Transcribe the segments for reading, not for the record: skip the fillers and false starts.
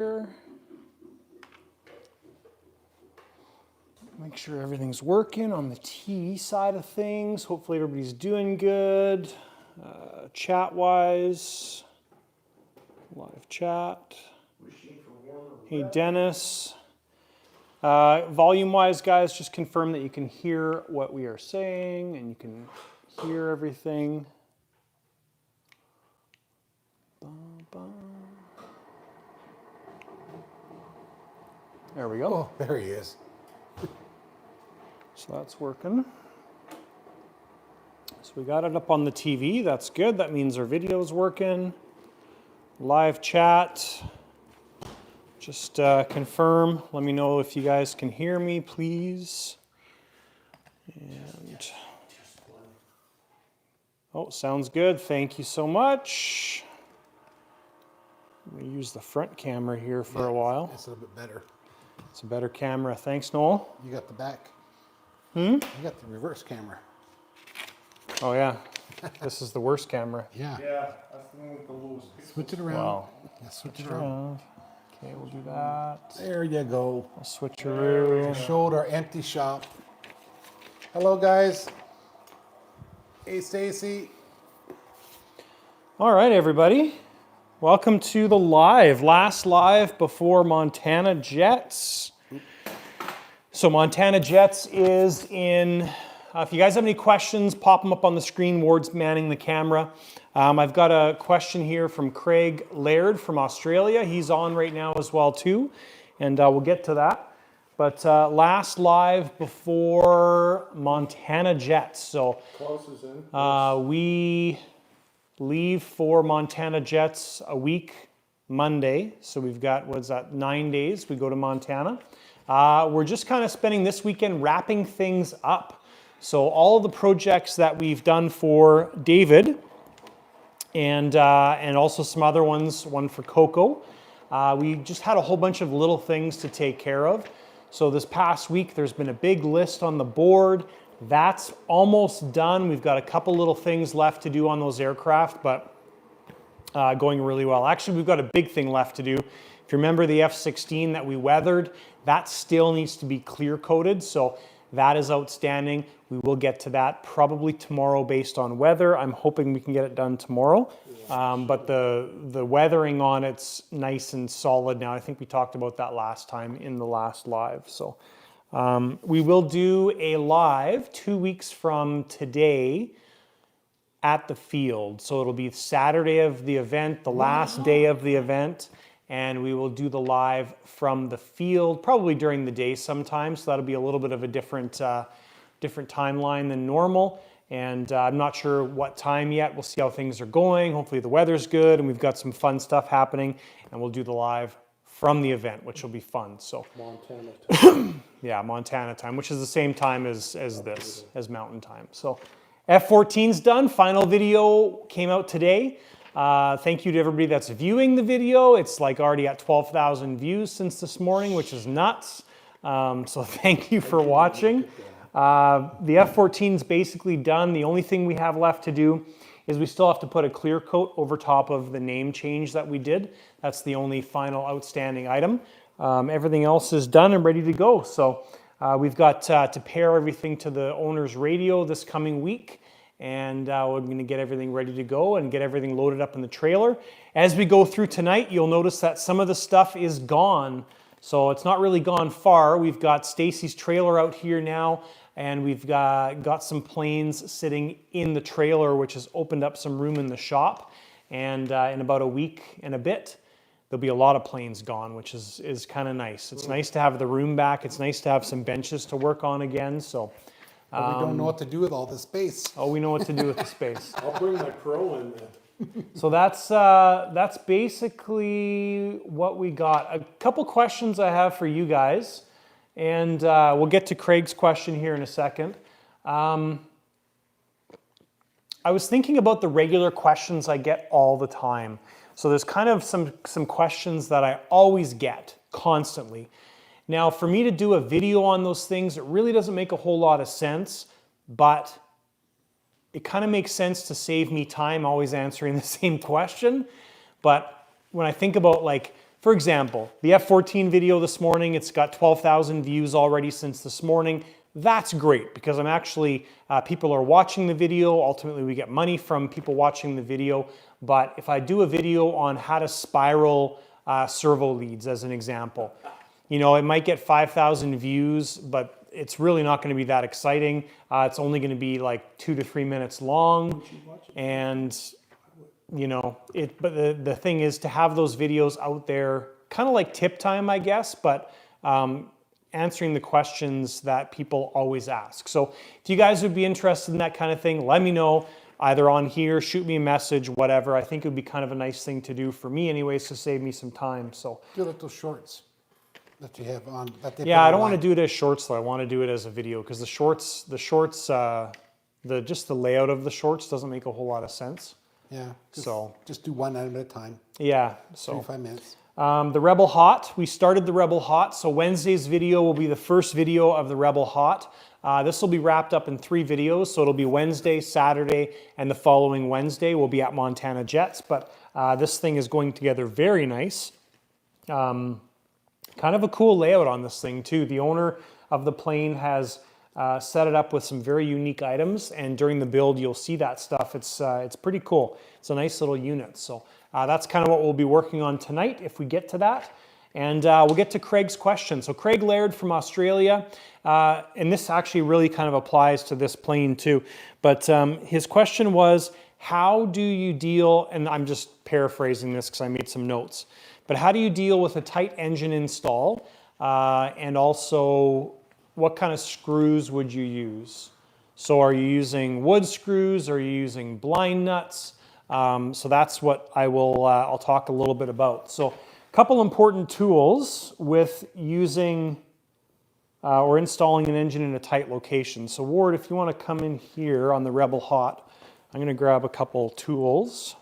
Make sure everything's working on the TV side of things. Hopefully everybody's doing good. Chat-wise, live chat. Hey, Dennis. Volume-wise, guys, just confirm that you can hear what we are saying and you can hear everything. There we go. Oh, there he is. So that's working. So we got it up on the TV. That's good. That means our video's working. Live chat. Just confirm. Let me know if you guys can hear me, please. And oh, sounds good. Thank you so much. Let me use the front camera here for a while. It's a little bit better. It's a better camera. Thanks, Noel. You got the back. You got the reverse camera. Oh, yeah. This is the worst camera. Yeah. Yeah, that's the one with the lowest pixels. Switch it around. Wow. Yeah, switch it around. Okay, we'll do that. There you go. I'll switcheroo. Showed our empty shop. Hello, guys. Hey, Stacy. All right, everybody. Welcome to the last live before Montana Jets. So Montana Jets is in, if you guys have any questions, pop them up on the screen. Ward's manning the camera. I've got a question here from Craig Laird from Australia. He's on right now as well too, and we'll get to that. But last live before Montana Jets. So we leave for Montana Jets a week Monday. So we've got, what's that, 9 days. We go to Montana. We're just kind of spending this weekend wrapping things up. So all of the projects that we've done for David and also some other ones, one for Coco. We just had a whole bunch of little things to take care of. So this past week, there's been a big list on the board. That's almost done. We've got a couple little things left to do on those aircraft, but going really well. Actually, we've got a big thing left to do. If you remember the F-16 that we weathered, that still needs to be clear coated. So that is outstanding. We will get to that probably tomorrow based on weather. I'm hoping we can get it done tomorrow. But the weathering on it's nice and solid now. I think we talked about that last time in the last live. So we will do a live 2 weeks from today at the field. So it'll be Saturday of the event, the last day of the event. And we will do the live from the field, probably during the day sometime. So that'll be a little bit of a different timeline than normal. And I'm not sure what time yet. We'll see how things are going. Hopefully the weather's good and we've got some fun stuff happening. And we'll do the live from the event, which will be fun. So Montana time. yeah, Montana time, which is the same time as Mountain Time. So F-14's done. Final video came out today. Thank you to everybody that's viewing the video. It's like already at 12,000 views since this morning, which is nuts. So thank you for watching. The F-14's basically done. The only thing we have left to do is we still have to put a clear coat over top of the name change that we did. That's the only final outstanding item. Everything else is done and ready to go. So we've got to pair everything to the owner's radio this coming week. And we're going to get everything ready to go and get everything loaded up in the trailer. As we go through tonight, you'll notice that some of the stuff is gone. So it's not really gone far. We've got Stacy's trailer out here now, and we've got some planes sitting in the trailer, which has opened up some room in the shop. And in about a week and a bit, there'll be a lot of planes gone, which is kind of nice. It's nice to have the room back. It's nice to have some benches to work on again. So. But we don't know what to do with all this space. Oh, we know what to do with the space. I'll bring my Pro in then. So that's basically what we got. A couple questions I have for you guys, and we'll get to Craig's question here in a second. I was thinking about the regular questions I get all the time. So there's kind of some questions that I always get constantly. Now, for me to do a video on those things, it really doesn't make a whole lot of sense, but it kind of makes sense to save me time always answering the same question. But when I think about like For example, the F-14 video this morning, it's got 12,000 views already since this morning. That's great because I'm actually, people are watching the video. Ultimately, we get money from people watching the video. But if I do a video on how to spiral servo leads as an example, you know, it might get 5,000 views, but it's really not going to be that exciting. It's only going to be like 2 to 3 minutes long. And you know, but the thing is to have those videos out there, kind of like tip time, I guess, but answering the questions that people always ask. So if you guys would be interested in that kind of thing, let me know either on here, shoot me a message, whatever. I think it would be kind of a nice thing to do for me anyways to save me some time. So Do little shorts that you have on. That they yeah, put I don't want to online. do it as shorts though. I want to do it as a video because the shorts, just the layout of the shorts doesn't make a whole lot of sense. Yeah. Just do one item at a time. Yeah, so 25 minutes. the Rebel Hot, we started the Rebel Hot, so Wednesday's video will be the first video of the Rebel Hot. This will be wrapped up in 3 videos, so it'll be Wednesday, Saturday, and the following Wednesday we'll be at Montana Jets, but this thing is going together very nice. Kind of a cool layout on this thing too. The owner of the plane has set it up with some very unique items, and during the build you'll see that stuff. It's pretty cool. It's a nice little unit. So that's kind of what we'll be working on tonight if we get to that. And we'll get to Craig's question. So Craig Laird from Australia, and this actually really kind of applies to this plane too, but his question was, how do you deal, and I'm just paraphrasing this because I made some notes, but how do you deal with a tight engine install, and also what kind of screws would you use? So are you using wood screws? Are you using blind nuts? So that's what I'll talk a little bit about. So a couple important tools with using or installing an engine in a tight location. So Ward, if you want to come in here on the Rebel Hot, I'm going to grab a couple tools.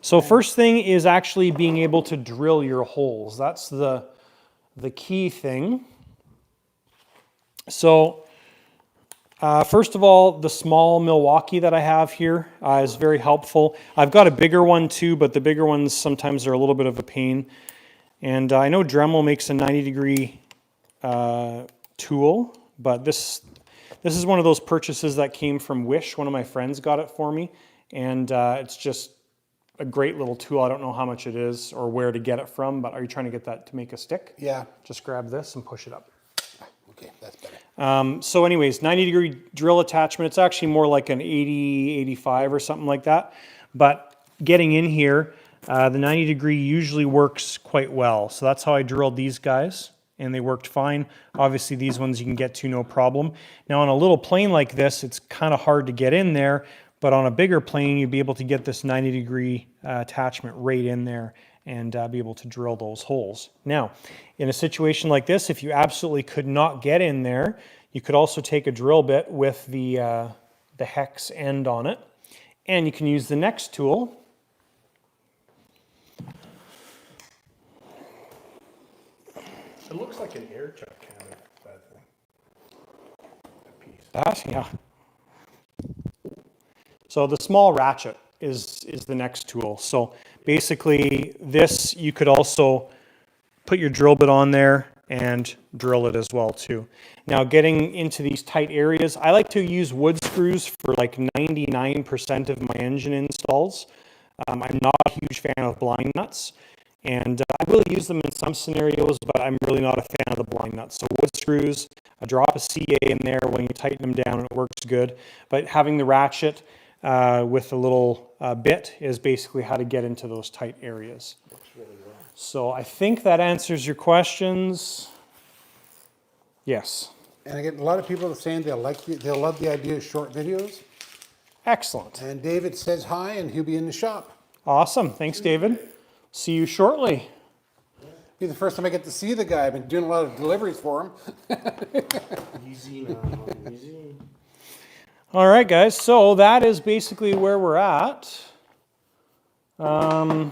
So first thing is actually being able to drill your holes. That's the key thing. So first of all, the small Milwaukee that I have here is very helpful. I've got a bigger one too, but the bigger ones sometimes are a little bit of a pain. And I know Dremel makes a 90-degree tool, but this is one of those purchases that came from Wish. One of my friends got it for me, and it's just a great little tool. I don't know how much it is or where to get it from, but are you trying to get that to make a stick? Yeah. Just grab this and push it up. Okay, that's better. So anyways, 90-degree drill attachment. It's actually more like an 80, 85 or something like that. But getting in here, the 90-degree usually works quite well. So that's how I drilled these guys, and they worked fine. Obviously, these ones you can get to no problem. Now, on a little plane like this, it's kind of hard to get in there, but on a bigger plane, you'd be able to get this 90-degree attachment right in there and be able to drill those holes. Now, in a situation like this, if you absolutely could not get in there, you could also take a drill bit with the hex end on it, and you can use the next tool. It looks like an air chuck kind of that thing. That piece. Yeah. So the small ratchet is the next tool. So basically this, you could also put your drill bit on there and drill it as well too. Now getting into these tight areas, I like to use wood screws for like 99% of my engine installs. I'm not a huge fan of blind nuts, and I will use them in some scenarios, but I'm really not a fan of the blind nuts. So wood screws, I drop a CA in there when you tighten them down, it works good. But having the ratchet with a little bit is basically how to get into those tight areas. Looks really well. So I think that answers your questions. Yes. And again, a lot of people are saying they'll love the idea of short videos. Excellent. And David says hi, and he'll be in the shop. Awesome. Thanks, David. See you shortly. Be the first time I get to see the guy. I've been doing a lot of deliveries for him. Easy now, easy. All right, guys. So that is basically where we're at. Yeah,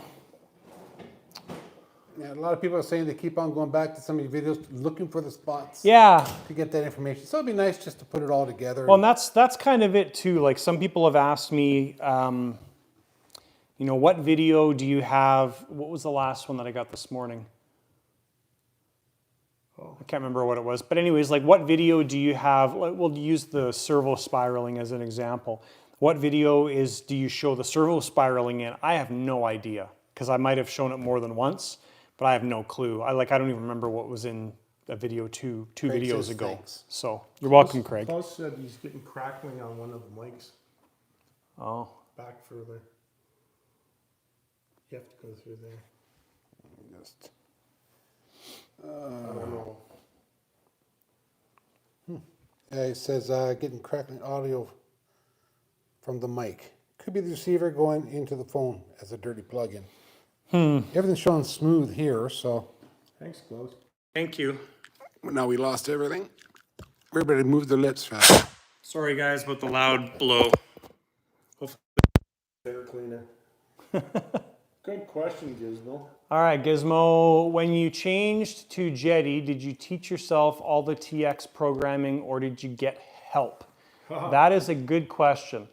a lot of people are saying they keep on going back to some of your videos, looking for the spots Yeah. to get that information. So it'd be nice just to put it all together. Well, and that's kind of it too. Like some people have asked me, You know, what video do you have? What was the last one that I got this morning? I can't remember what it was. But anyways, like what video do you have? We'll use the servo spiraling as an example. What video do you show the servo spiraling in? I have no idea because I might have shown it more than once, but I have no clue. I don't even remember what was in a video two videos ago. Thanks. So you're welcome, Craig. Klaus said he's getting crackling on one of the mics. Oh. Back further. You have to go through there. Just, I don't know. it says getting crackling audio from the mic. Could be the receiver going into the phone as a dirty plug-in. Everything's showing smooth here, so. Thanks, Klaus. Thank you. Now we lost everything. Everybody move their lips fast. Sorry guys about the loud blow. Air cleaner. Good question, Gizmo. All right, Gizmo, when you changed to Jeti, did you teach yourself all the TX programming or did you get help? That is a good question.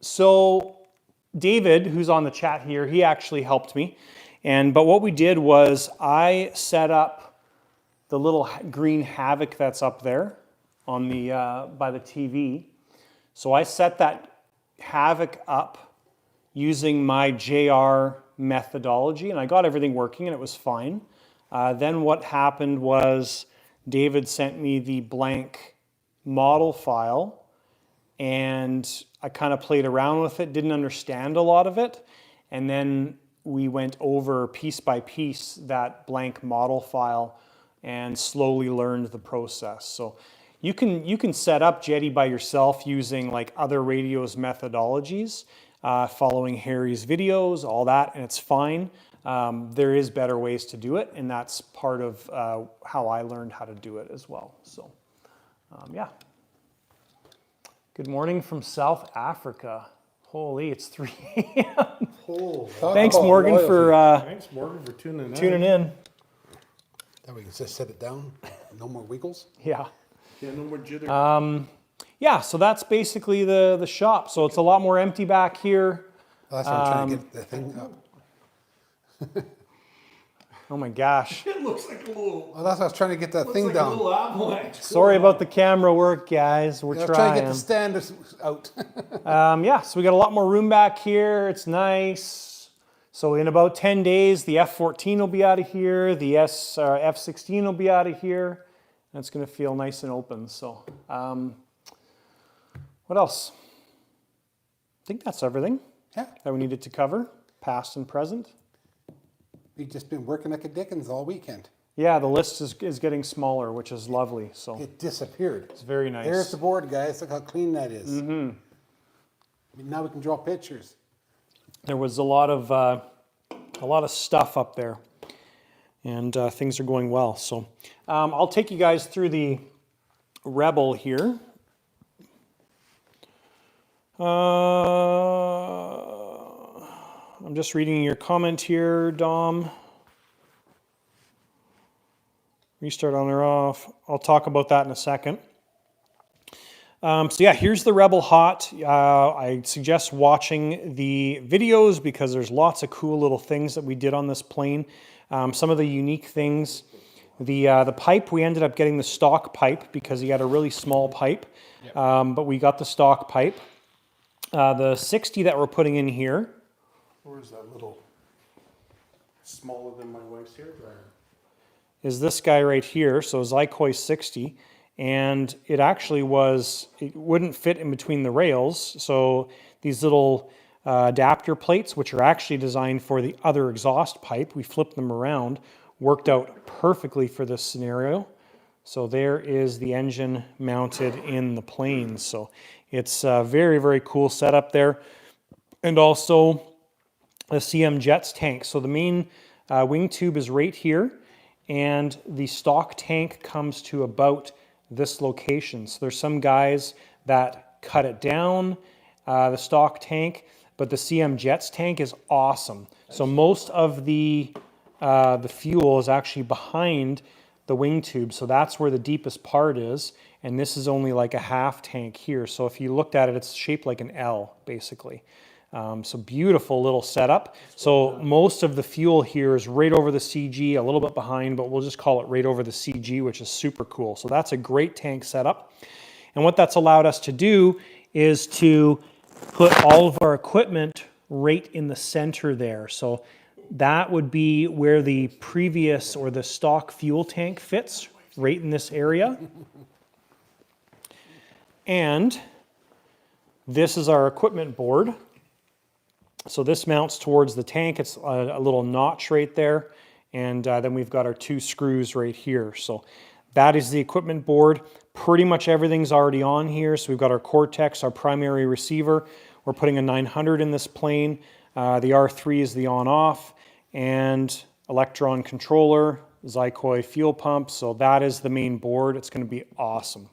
So David, who's on the chat here, he actually helped me. But what we did was I set up the little green Havoc that's up there on the by the TV. So I set that Havoc up using my JR methodology, and I got everything working, and it was fine. Then what happened was David sent me the blank model file, and I kind of played around with it, didn't understand a lot of it, and then we went over piece by piece that blank model file and slowly learned the process. So you can set up Jeti by yourself using like other radios methodologies, following Harry's videos, all that, and it's fine. There is better ways to do it, and that's part of how I learned how to do it as well. So, yeah. Good morning from South Africa. Holy, it's 3 a.m. Oh, Thanks, Morgan, for thanks, Morgan, for tuning tuning in. Now we can just set it down. No more wiggles. Yeah. Yeah, no more jitter. Yeah, so that's basically the shop. So it's a lot more empty back here. That's why I'm trying to get the thing up. Oh my gosh. It looks like a little. Well, that's why I was trying to get that thing A down. little avalanche. Sorry about the camera work, guys. We're I was trying to get trying. the stand out. Yeah, so we got a lot more room back here. It's nice. So in about 10 days, the F-14 will be out of here. The F-16 will be out of here. And it's going to feel nice and open. So what else? I think that's everything Yeah, that we needed to cover, past and present. we've just been working like a Dickens all weekend. Yeah, the list is getting smaller, which is lovely. So It disappeared. it's very nice. There's the board, guys. Look how clean that is. Now we can draw pictures. There was a lot of stuff up there, and things are going well. So I'll take you guys through the Rebel here. I'm just reading your comment here, Dom. Restart on or off. I'll talk about that in a second. So yeah, here's the Rebel Hot. I suggest watching the videos because there's lots of cool little things that we did on this plane. Some of the unique things. The pipe, we ended up getting the stock pipe because he had a really small pipe, but we got the stock pipe. The 60 that we're putting in here. Where is that little smaller than my wife's hair dryer? Is this guy right here, so Zykoy 60, and it actually it wouldn't fit in between the rails, so these little adapter plates, which are actually designed for the other exhaust pipe, we flipped them around, worked out perfectly for this scenario. So there is the engine mounted in the plane, so it's a very, very cool setup there. And also the CM Jets tank. So the main wing tube is right here, and the stock tank comes to about this location. So there's some guys that cut it down, the stock tank, but the CM Jets tank is awesome. So most of the fuel is actually behind the wing tube, so that's where the deepest part is, and this is only like a half tank here. So if you looked at it, it's shaped like an L, basically. So beautiful little setup. So most of the fuel here is right over the CG, a little bit behind, but we'll just call it right over the CG, which is super cool. So that's a great tank setup. And what that's allowed us to do is to put all of our equipment right in the center there. So that would be where the previous or the stock fuel tank fits, right in this area. And this is our equipment board. So this mounts towards the tank. It's a little notch right there. And then we've got our 2 screws right here. So that is the equipment board. Pretty much everything's already on here. So we've got our Cortex, our primary receiver. We're putting a 900 in this plane. The R3 is the on-off. And Electron controller, Zykoy fuel pump. So that is the main board. It's going to be awesome.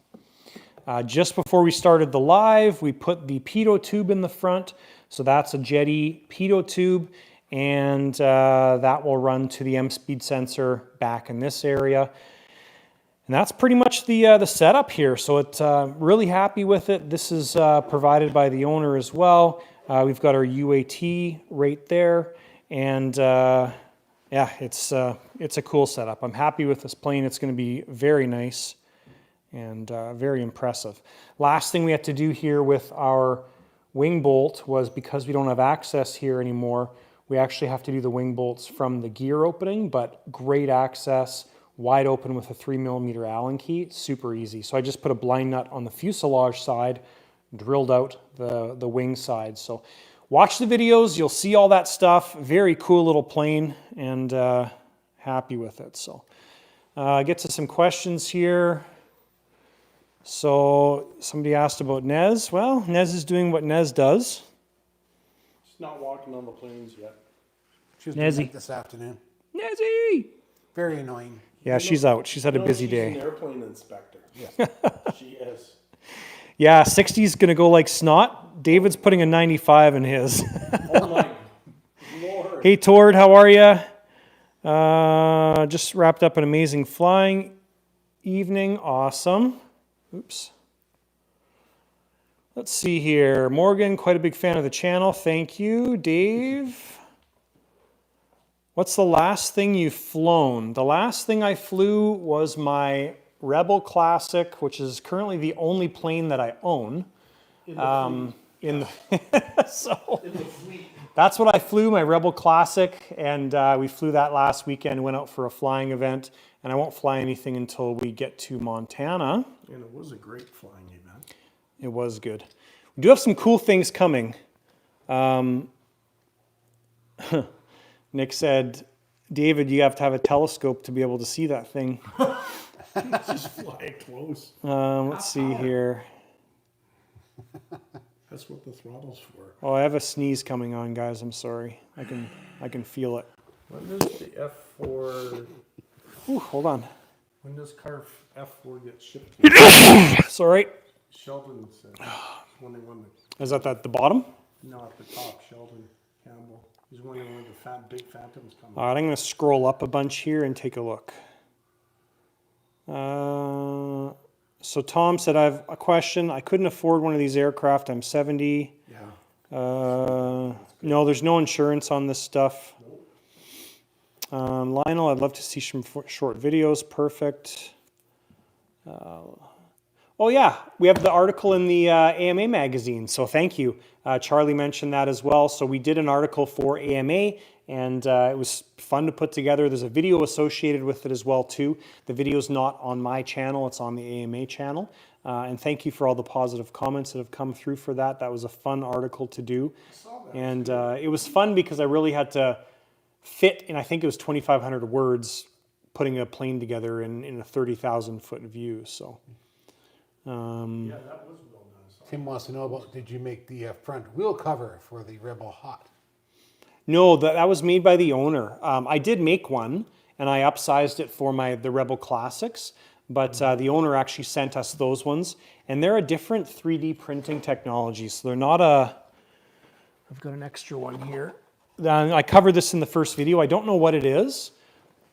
Just before we started the live, we put the Pitot tube in the front. So that's a Jeti Pitot tube, and that will run to the M-speed sensor back in this area. And that's pretty much the setup here. So it's really happy with it. This is provided by the owner as well. We've got our UAT right there, and yeah, it's a cool setup. I'm happy with this plane. It's going to be very nice and very impressive. Last thing we had to do here with our wing bolt was, because we don't have access here anymore, we actually have to do the wing bolts from the gear opening, but great access, wide open with a 3mm Allen key, super easy. So I just put a blind nut on the fuselage side, drilled out the wing side. So watch the videos, you'll see all that stuff. Very cool little plane, and happy with it. So get to some questions here. So somebody asked about Nez. Well, Nez is doing what Nez does. She's not walking on the planes yet. She was doing Nezzy. it this afternoon. Nezzy! Very annoying. Yeah, she's out. She's had a busy She's day. an airplane inspector. Yes. She is. Yeah, 60's going to go like snot. David's putting a 95 in his. Oh my Lord. Hey, Tord, how are you? Just wrapped up an amazing flying evening. Awesome. Oops. Let's see here. Morgan, quite a big fan of the channel. Thank you. Dave, what's the last thing you've flown? The last thing I flew was my Rebel Classic, which is currently the only plane that I own. In the fleet. That's what I flew, my Rebel Classic, and we flew that last weekend, went out for a flying event, and I won't fly anything until we get to Montana. And it was a great flying event. It was good. We do have some cool things coming. Nick said, David, you have to have a telescope to be able to see that thing. Just fly close. Let's see here. That's what the throttle's for. Oh, I have a sneeze coming on, guys. I'm sorry. I can feel it. When does the F4... Ooh, hold on. When does car F4 get shipped? Sorry. Sheldon said when they won Is that at the bottom? no, at the top, Sheldon Campbell. He's wondering when the big Phantom's coming. All right, I'm going to scroll up a bunch here and take a look. So Tom said, I have a question. I couldn't afford one of these aircraft. I'm 70. Yeah. No, there's no insurance on this stuff. Lionel, I'd love to see some short videos. Perfect. Oh yeah, we have the article in the AMA magazine, so thank you. Charlie mentioned that as well. So we did an article for AMA, and it was fun to put together. There's a video associated with it as well too. The video's not on my channel, it's on the AMA channel. And thank you for all the positive comments that have come through for that. That was a fun article to do. And it was fun because I really had to fit in, I think it was 2,500 words, putting a plane together in a 30,000 foot view. So. Yeah, that was well done. Tim wants to know about, did you make the front wheel cover for the Rebel Hot? No, that was made by the owner. I did make one, and I upsized it for the Rebel Classics, but the owner actually sent us those ones, and they're a different 3D printing technology, so they're not I've got an extra one here. I covered this in the first video. I don't know what it is.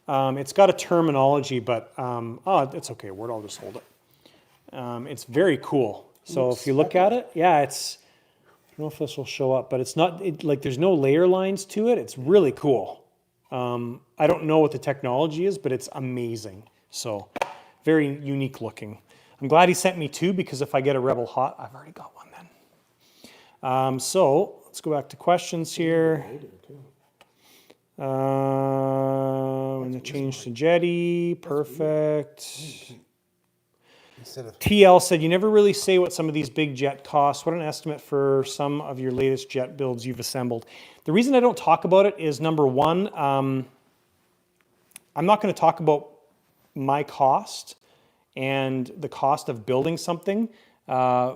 It's got a terminology, but oh, it's okay, Word, I'll just hold it. It's very cool. So if you look at it, yeah, it's know if this will show up, but it's not, like there's no layer lines to it. It's really cool. I don't know what the technology is, but it's amazing. So very unique looking. I'm glad he sent me 2 because if I get a Rebel Hot, I've already got one then. So let's go back to questions here. I'm going to change to Jeti. Perfect. TL said, you never really say what some of these big jet cost. What an estimate for some of your latest jet builds you've assembled. The reason I don't talk about it is, number one, I'm not going to talk about my cost and the cost of building something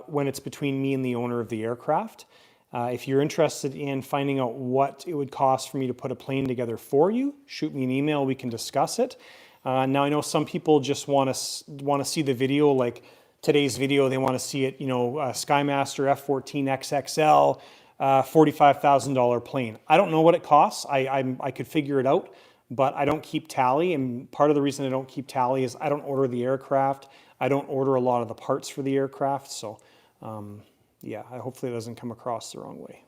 when it's between me and the owner of the aircraft. If you're interested in finding out what it would cost for me to put a plane together for you, shoot me an email, we can discuss it. Now I know some people just want to see the video, like today's video, they want to see it, Skymaster F-14 XXL, $45,000 plane. I don't know what it costs. I could figure it out, but I don't keep tally. And part of the reason I don't keep tally is I don't order the aircraft. I don't order a lot of the parts for the aircraft. So yeah, hopefully it doesn't come across the wrong way.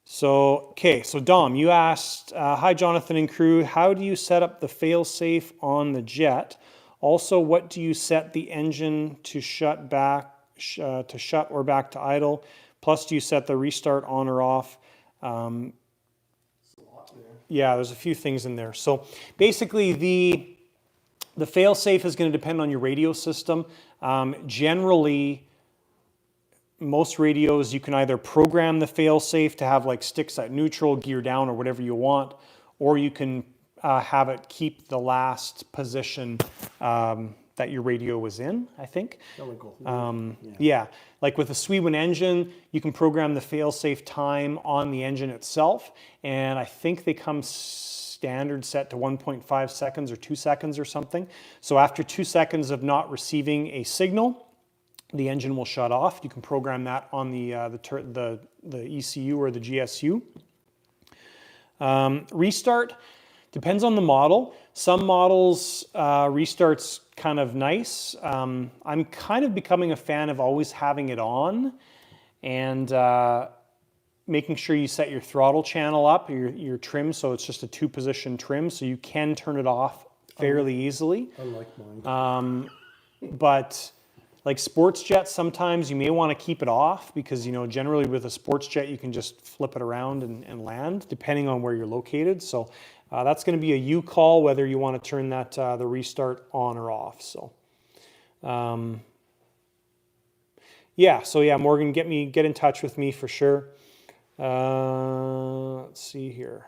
So, okay, so Dom, you asked, hi Jonathan and crew, how do you set up the fail-safe on the jet? Also, what do you set the engine to shut or back to idle? Plus, do you set the restart on or off? Yeah, there's a few things in there. So basically the fail-safe is going to depend on your radio system. Generally, most radios, you can either program the fail-safe to have like sticks at neutral, gear down, or whatever you want, or you can have it keep the last position that your radio was in, I think. Yeah, like with a Sweden engine, you can program the fail-safe time on the engine itself, and I think they come standard set to 1.5 seconds or 2 seconds or something. So after 2 seconds of not receiving a signal, the engine will shut off. You can program that on the ECU or the GSU. Restart depends on the model. Some models restart's kind of nice. I'm kind of becoming a fan of always having it on and making sure you set your throttle channel up, your trim, so it's just a 2-position trim, so you can turn it off fairly easily. I like mine. But like sports jets, sometimes you may want to keep it off because, generally with a sports jet, you can just flip it around and land depending on where you're located. So that's going to be a you call whether you want to turn that the restart on or off. So yeah, Morgan, get in touch with me for sure. Let's see here.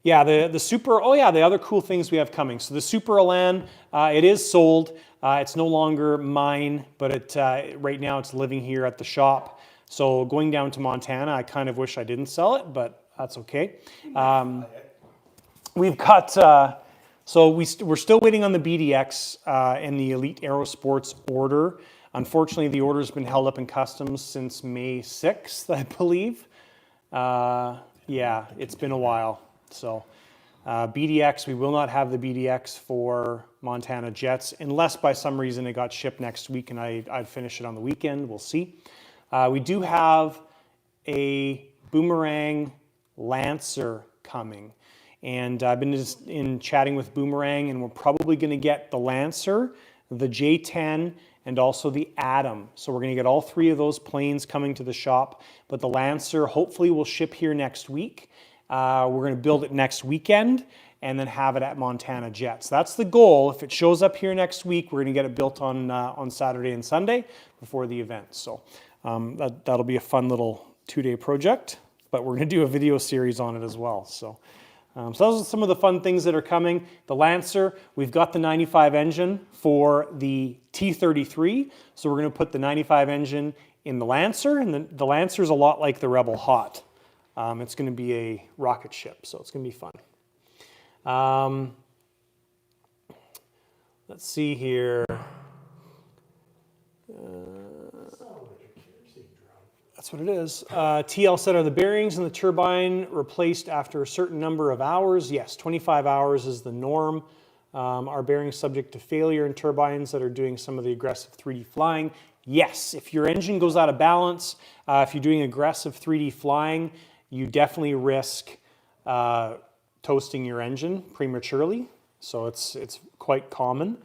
Yeah, the Super, the other cool things we have coming. So the Super Elan, it is sold. It's no longer mine, but right now it's living here at the shop. So going down to Montana, I kind of wish I didn't sell it, but that's okay. We've got, we're still waiting on the BDX and the Elite Aerosports order. Unfortunately, the order's been held up in customs since May 6th, I believe. Yeah, it's been a while. So BDX, we will not have the BDX for Montana Jets unless by some reason it got shipped next week and I'd finish it on the weekend. We'll see. We do have a Boomerang Lancer coming. And I've been in chatting with Boomerang, and we're probably going to get the Lancer, the J10, and also the Atom. So we're going to get all 3 of those planes coming to the shop. But the Lancer hopefully will ship here next week. We're going to build it next weekend and then have it at Montana Jets. That's the goal. If it shows up here next week, we're going to get it built on Saturday and Sunday before the event. So that'll be a fun little 2-day project, but we're going to do a video series on it as well. So those are some of the fun things that are coming. The Lancer, we've got the 95 engine for the T-33. So we're going to put the 95 engine in the Lancer, and the Lancer is a lot like the Rebel Hot. It's going to be a rocket ship, so it's going to be fun. Let's see here. That's what it is. TL said, are the bearings in the turbine replaced after a certain number of hours? Yes, 25 hours is the norm. Are bearings subject to failure in turbines that are doing some of the aggressive 3D flying? Yes. If your engine goes out of balance, if you're doing aggressive 3D flying, you definitely risk toasting your engine prematurely. So it's quite common.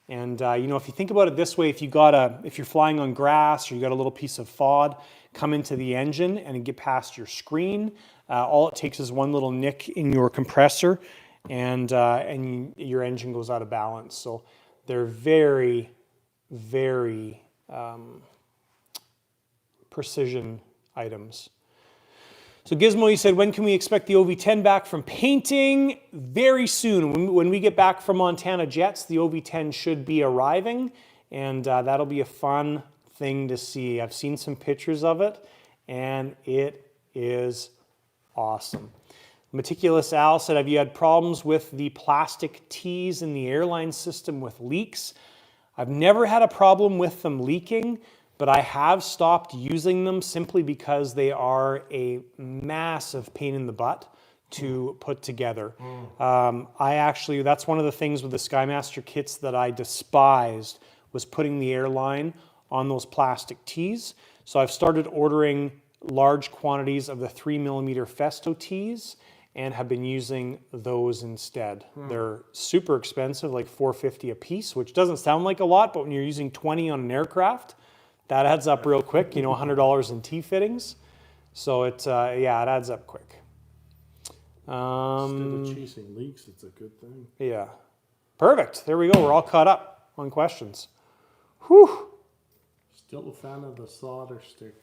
And if you think about it this way, if you're flying on grass or you got a little piece of FOD come into the engine and get past your screen, all it takes is one little nick in your compressor, and your engine goes out of balance. So they're very, very precision items. So Gizmo, you said, when can we expect the OV10 back from painting? Very soon. When we get back from Montana Jets, the OV10 should be arriving, and that'll be a fun thing to see. I've seen some pictures of it, and it is awesome. Meticulous Al said, have you had problems with the plastic tees in the airline system with leaks? I've never had a problem with them leaking, but I have stopped using them simply because they are a massive pain in the butt to put together. That's one of the things with the Skymaster kits that I despised, was putting the airline on those plastic tees. So I've started ordering large quantities of the 3mm Festo tees and have been using those instead. They're super expensive, like $4.50 a piece, which doesn't sound like a lot, but when you're using 20 on an aircraft, that adds up real quick, $100 in T-fittings. So it adds up quick. Instead of chasing leaks, it's a good thing. Yeah. Perfect. There we go. We're all caught up on questions. Whew. Still a fan of the solder stick.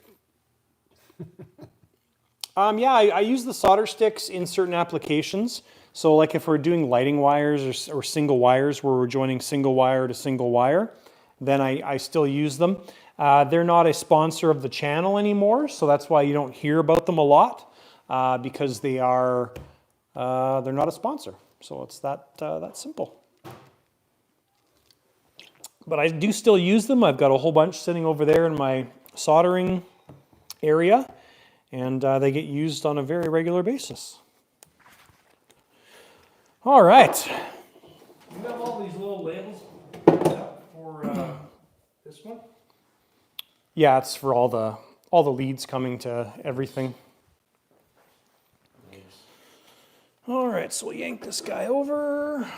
I use the solder sticks in certain applications. So like if we're doing lighting wires or single wires where we're joining single wire to single wire, then I still use them. They're not a sponsor of the channel anymore, so that's why you don't hear about them a lot, because they're not a sponsor. So it's that simple. But I do still use them. I've got a whole bunch sitting over there in my soldering area, and they get used on a very regular basis. All right. You have all these little labels for this one? Yeah, it's for all the leads coming to everything. Nice. All right, so we'll yank this guy over.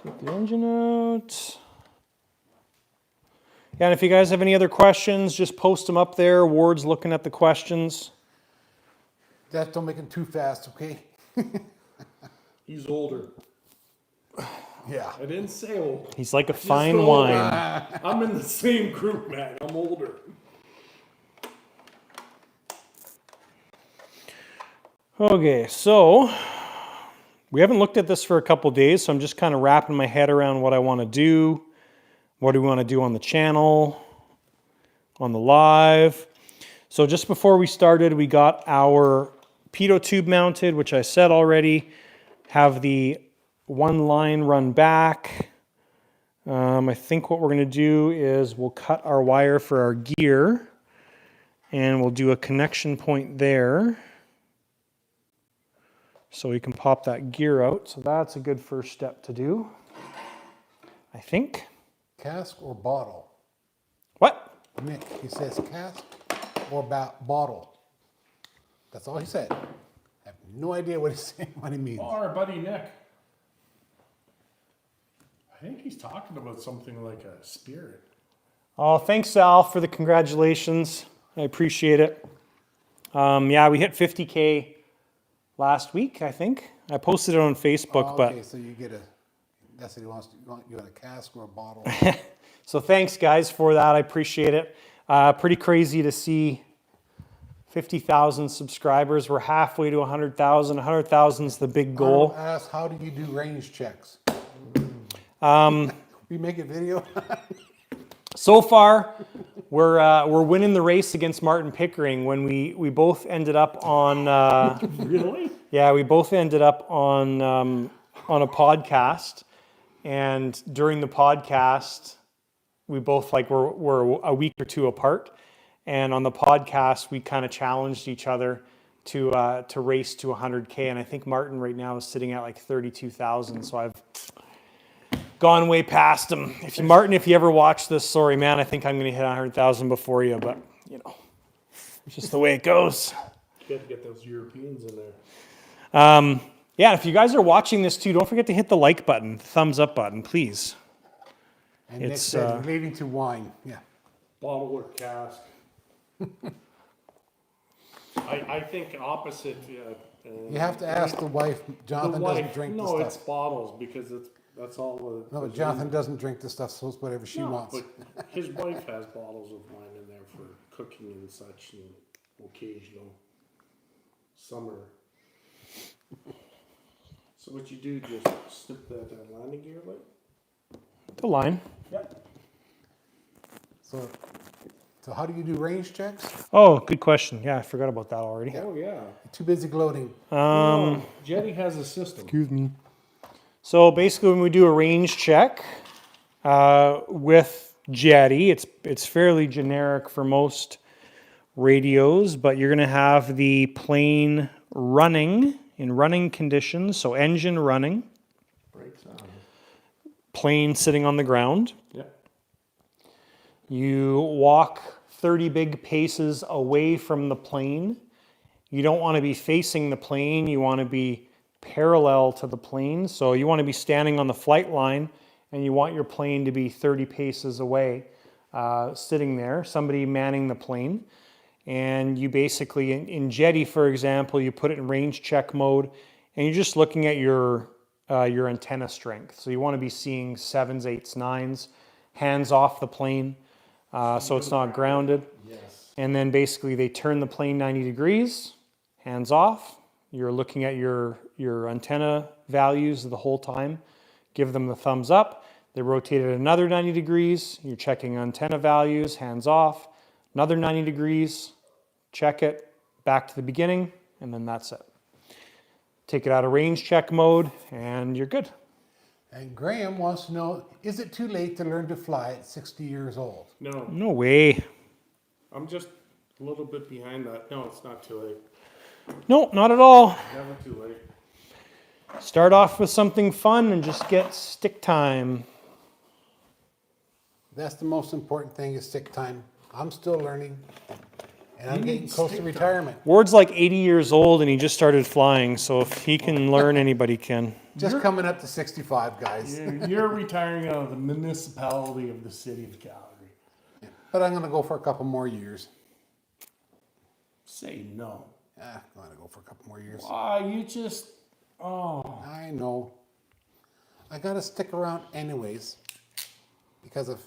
Take the engine out. Yeah, and if you guys have any other questions, just post them up there. Ward's looking at the questions. Dad, don't make it too fast, okay? He's older. Yeah. I didn't say old. He's like a Just fine older. wine. I'm in the same group, man. I'm older. Okay, so we haven't looked at this for a couple days, so I'm just kind of wrapping my head around what I want to do. What do we want to do on the channel, on the live? So just before we started, we got our pitot tube mounted, which I said already. Have the one line run back. I think what we're going to do is we'll cut our wire for our gear, and we'll do a connection point there, so we can pop that gear out. So that's a good first step to do, I think. Cask or bottle? What? Nick, he says cask or bottle. That's all he said. I have no idea what he's saying, what he means. Oh, our buddy Nick. I think he's talking about something like a spirit. Oh, thanks, Al, for the congratulations. I appreciate it. Yeah, we hit 50K last week, I think. I posted it on Facebook, Okay, but so you get that's what he wants. You want a cask or a bottle? so thanks, guys, for that. I appreciate it. Pretty crazy to see 50,000 subscribers. We're halfway to 100,000. 100,000 is the big goal. Ask, how do you do range checks? We make a video. So far, we're winning the race against Martin Pickering. When we both ended up on Really? yeah, we both ended up on a podcast, and during the podcast, we both were a week or two apart, and on the podcast we kind of challenged each other to race to 100K, and I think Martin right now is sitting at like 32,000. So I've gone way past him. Martin, if you ever watch this, sorry man, I think I'm going to hit 100,000 before you, but you know, it's just the way it goes. You got to get those Europeans in there. Yeah, if you guys are watching this too, don't forget to hit the like button, thumbs up button, please. And Nick said relating to wine. Yeah. Bottle or cask. I think opposite. You have to ask the wife. Jonathan doesn't drink the stuff. No, it's bottles because that's all. No, but Jonathan doesn't drink the stuff, so it's whatever she wants. But his wife has bottles of wine in there for cooking and such, and occasional summer. So what you do, just snip that landing gear light? The line. Yep. So how do you do range checks? Oh, good question. Yeah, I forgot about that already. Oh yeah. You're too busy gloating. Jeti has a system. Excuse me. So basically when we do a range check with Jeti, it's fairly generic for most radios, but you're going to have the plane running in running conditions, so engine running, Brakes on. plane sitting on the ground. Yep. You walk 30 big paces away from the plane. You don't want to be facing the plane. You want to be parallel to the plane. So you want to be standing on the flight line and you want your plane to be 30 paces away, sitting there, somebody manning the plane. And you basically, in Jeti, for example, you put it in range check mode and you're just looking at your antenna strength. So you want to be seeing 7s, 8s, 9s, hands off the plane. So it's not grounded. Yes. And then basically they turn the plane 90 degrees, hands off. You're looking at your antenna values the whole time. Give them the thumbs up. They rotate it another 90 degrees. You're checking antenna values, hands off. Another 90 degrees, check it, back to the beginning, and then that's it. Take it out of range check mode, and you're good. And Graham wants to know, is it too late to learn to fly at 60 years old? No, No way. I'm just a little bit behind that. No, it's not too late. No, not at all. Never too late. Start off with something fun and just get stick time. That's the most important thing is stick time. I'm still learning, and I'm You getting need close to stick time. retirement. Ward's like 80 years old and he just started flying, so if he can learn, anybody can. Just coming up to 65, guys. You're retiring out of the municipality of the city of Calgary. But I'm going to go for a couple more years. Say no. I'm going to go for a couple more years. You just, I know. I got to stick around anyways because of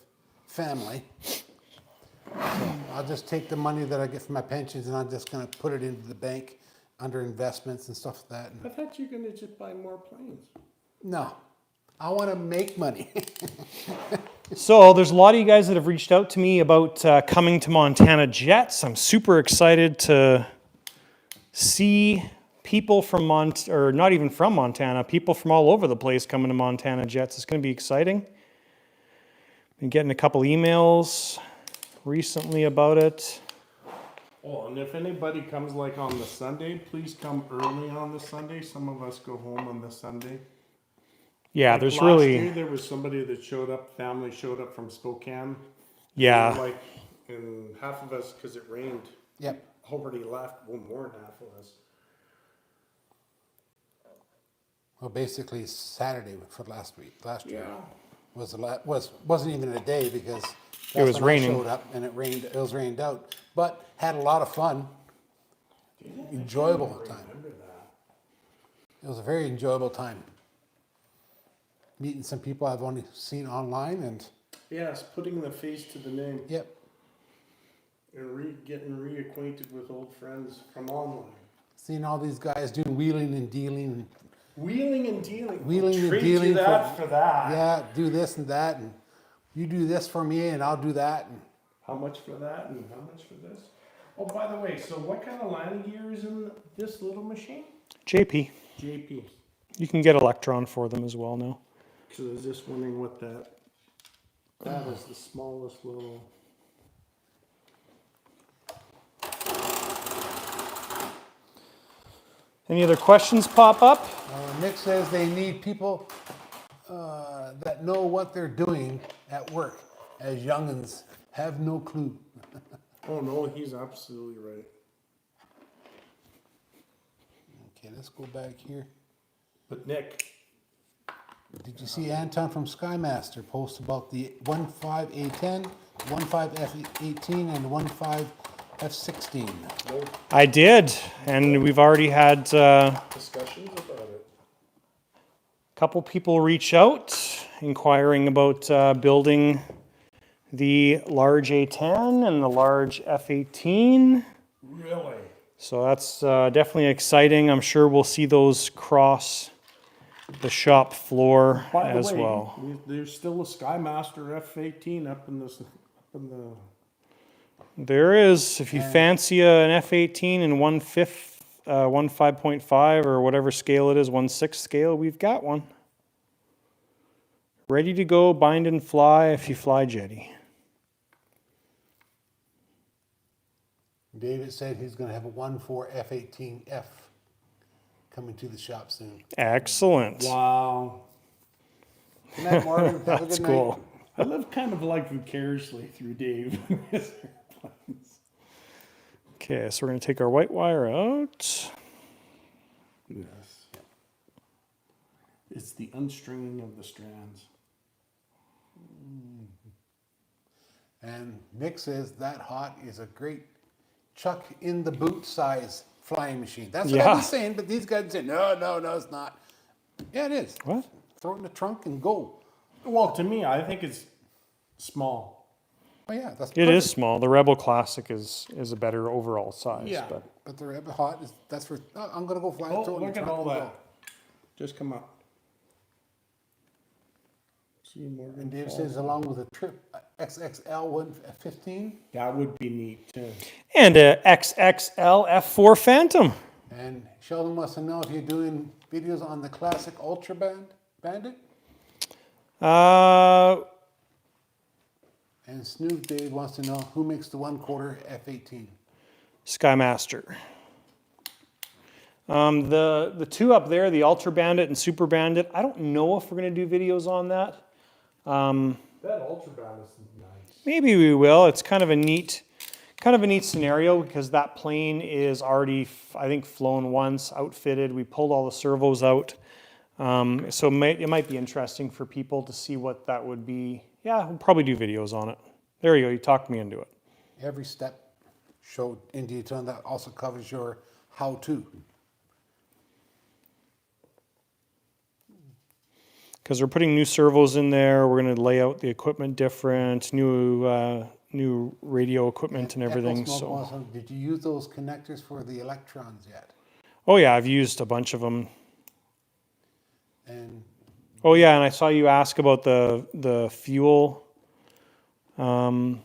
family. So I'll just take the money that I get from my pensions and I'm just going to put it into the bank under investments and stuff like that. I thought you were going to just buy more planes. No, I want to make money. So there's a lot of you guys that have reached out to me about coming to Montana Jets. I'm super excited to see people from or not even from Montana, people from all over the place coming to Montana Jets. It's going to be exciting. Been getting a couple emails recently about it. Oh, and if anybody comes like on the Sunday, please come early on the Sunday. Some of us go home on the Sunday. Yeah, Like there's last really, year, there was somebody that showed up, family showed up from Spokane. yeah. Like, and half of us, because it rained, Yep. already left. Well, more than half of us. Well, basically Saturday for last year. Yeah. Wasn't even a day because It was when I raining. showed up and it rained. It was rained out, but had a lot of fun. Enjoyable time. Remember that. It was a very enjoyable time. Meeting some people I've only seen online, and Yes, putting the face to the name yep, and getting reacquainted with old friends from online. seeing all these guys doing wheeling and dealing. Wheeling and dealing. Wheeling and Treat you dealing that for that. Yeah, do this and that, and you do this for me, and I'll do that. And How much for that and how much for this? Oh, by the way, so what kind of landing gear is in this little machine? JP. JP. You can get Electron for them as well now. So I was just wondering what that is the smallest little. Any other questions pop up? Nick says they need people that know what they're doing at work, as youngins have no clue. Oh no, he's absolutely right. Okay, let's go back here. But Nick, Did you see Anton from Skymaster post about the 15A10, 15F18, and 15F16? no I did, and we've already had discussions about it. couple people reach out inquiring about building the large A10 and the large F18. Really? So that's definitely exciting. I'm sure we'll see those cross the shop floor By the as way, well. there's still a Skymaster F18 up in the. There is, if you fancy an F18 in 1.5 or whatever scale it is, 1/6 scale, we've got one. Ready to go, bind and fly if you fly Jeti. David said he's going to have a 1.4 F18F coming to the shop soon. Excellent. Wow. Good night, Morgan. Have a That's good cool. night. I live kind of like vicariously through Dave. Okay, so we're going to take our white wire out. Yes. It's the unstringing of the strands. And Nick says that hot is a great chuck in the boot size flying machine. That's what I Yeah. was saying, but these guys say, no, it's not. Yeah, it is. What? Throw it in the trunk and go. Well, to me, I think it's small. Oh, yeah, that's It perfect. is small. The Rebel Classic is a better overall size. Yeah. But the Rebel Hot, that's for, I'm going to go fly Oh, it, throw it in look the at trunk all and that. go. Just come up. See Morgan. And Dave fall. says along with a XXL 115. That would be neat too. And a XXL F4 Phantom. And Sheldon wants to know if you're doing videos on the classic Ultra Bandit. And Snoop Dave wants to know who makes the 1/4 F18. Skymaster. The two up there, the Ultra Bandit and Super Bandit, I don't know if we're going to do videos on that. That Ultra Band is nice. Maybe we will. It's kind of a neat scenario because that plane is already, I think, flown once, outfitted. We pulled all the servos out. So it might be interesting for people to see what that would be. Yeah, we'll probably do videos on it. There you go. You talked me into it. Every step showed in detail, and that also covers your how-to. Because we're putting new servos in there. We're going to lay out the equipment different, new radio equipment and everything. Echo Smoke So, also, did you use those connectors for the electrons yet? oh yeah, I've used a bunch of them. And Oh yeah, and I saw you ask about the fuel Pump?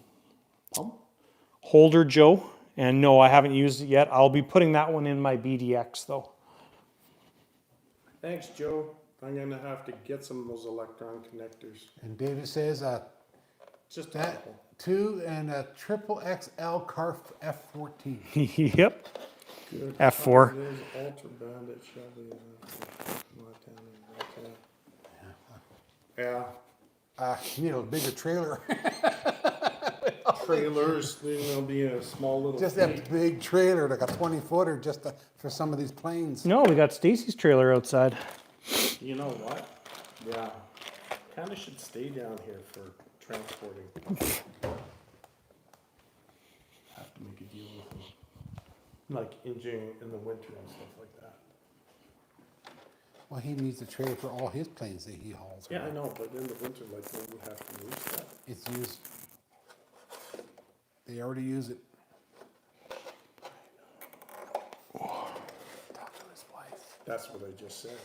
holder, Joe. And no, I haven't used it yet. I'll be putting that one in my BDX though. Thanks, Joe. I'm gonna have to get some of those electron connectors. and David says Just a that couple. 2 and a triple XL Carf F14. Yep. Good. F4. It is Ultra Bandit Chevy. Montana. Yeah. You need a bigger trailer. Trailers, there'll be a small little. Just that big trailer, like a 20-footer, just for some of these planes. No, we got Stacy's trailer outside. You know what? Yeah. Kind of should stay down here for transporting. Have to make a deal with them. Like in the winter and stuff like that. Well, he needs a trailer for all his planes that he hauls. Yeah, I around. know, but in the winter, like when we have to use that. It's used. They already use it. Talk to his wife. That's what I just said.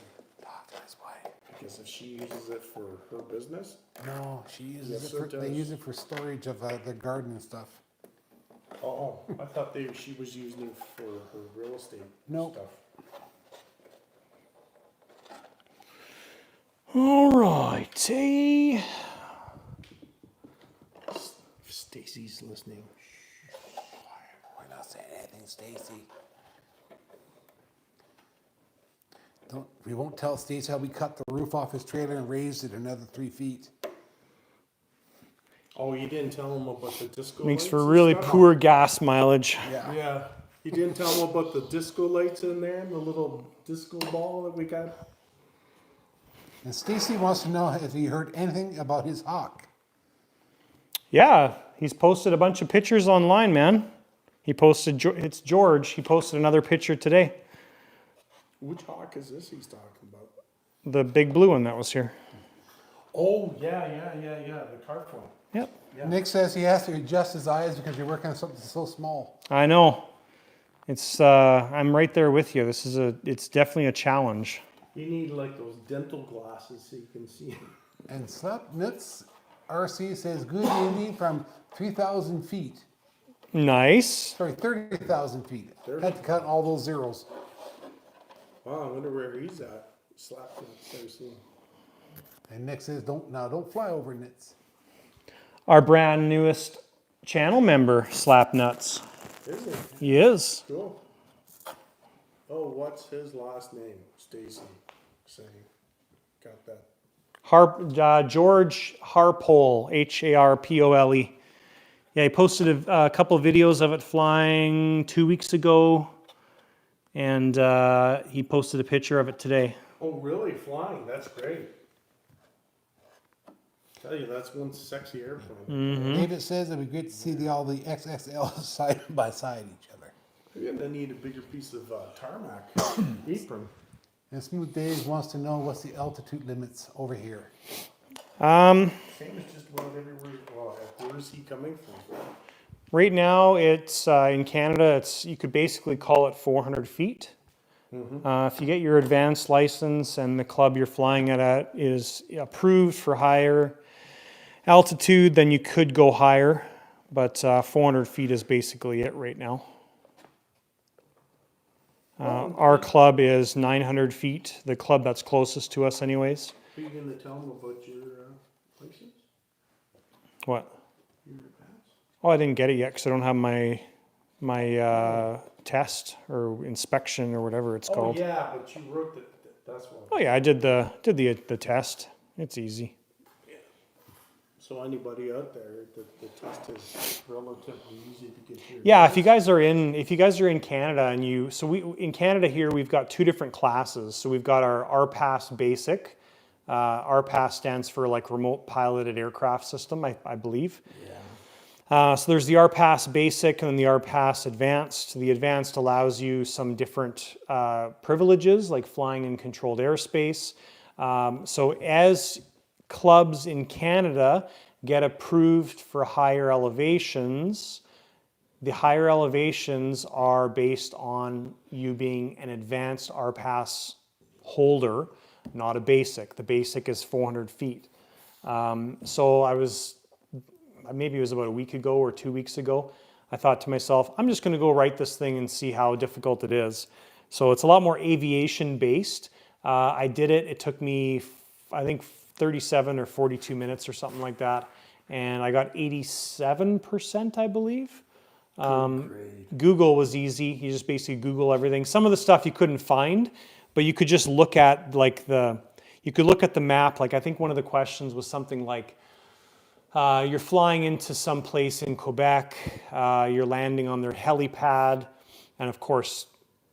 Talk to his wife. Because if she uses it for her business, No, she uses Yes, it for. it They does. use it for storage of the garden and stuff. oh, I thought she was using it for her real estate Nope. stuff. All righty. Stacy's listening. We're not saying anything, Stacy. We won't tell Steve how we cut the roof off his trailer and raised it another 3 feet. Oh, you didn't tell him about the disco Makes lights for and really stuff? poor gas mileage. Yeah. Yeah. You didn't tell him about the disco lights in there and the little disco ball that we got? And Stacy wants to know if he heard anything about his hawk. Yeah, he's posted a bunch of pictures online, man. He posted, it's George, he posted another picture today. Which hawk is this he's talking about? The big blue one that was here. Oh, yeah, the carp one. Yep. Yeah. Nick says he has to adjust his eyes because you're working on something so small. I know. It's, I'm right there with you. It's definitely a challenge. You need like those dental glasses so you can see. And Slapnuts RC says, good evening from 3,000 feet. Nice. Sorry, 30,000 feet. Had to cut all those zeros. Wow, I wonder where he's at. Slap him. Never seen him. And Nick says, don't fly over nits. Our brand newest channel member, Slapnuts. Is it? He is. Cool. Oh, what's his last name? Stacy. Saying. Got that. George Harpole, Harpole. Yeah, he posted a couple of videos of it flying 2 weeks ago, and he posted a picture of it today. Oh, really? Flying? That's great. Tell you, that's one sexy airplane. David says it'd be great to see all the XXL side by side each other. We're gonna need a bigger piece of tarmac apron. And Smooth Dave wants to know what's the altitude limits over here. Same as just about everywhere. Well, where is he coming from? Right now, it's in Canada. You could basically call it 400 feet. If you get your advanced license and the club you're flying at is approved for higher altitude, then you could go higher. But 400 feet is basically it right now. Our club is 900 feet. The club that's closest to us, anyways. Are you gonna tell him about your license? What? Your advance? Oh, I didn't get it yet because I don't have my test or inspection or whatever it's Oh called. yeah, but you wrote that. That's what. Oh yeah, I did the test. It's easy. So anybody out there, the test is relatively easy to get your. Yeah, if you guys are in Canada and in Canada here we've got two different classes. So we've got our RPAS basic. RPAS stands for like remote piloted aircraft system, I believe. Yeah. So there's the RPAS basic and then the RPAS advanced. The advanced allows you some different privileges like flying in controlled airspace. So as clubs in Canada get approved for higher elevations, the higher elevations are based on you being an advanced RPAS holder, not a basic. The basic is 400 feet. So maybe it was about a week ago or 2 weeks ago, I thought to myself, I'm just going to go write this thing and see how difficult it is. So it's a lot more aviation based. I did it. It took me, I think, 37 or 42 minutes or something like that. And I got 87%, I believe. Google was easy. You just basically Google everything. Some of the stuff you couldn't find, but you could just look at you could look at the map. Like I think one of the questions was something like, you're flying into some place in Quebec, you're landing on their helipad, and of course,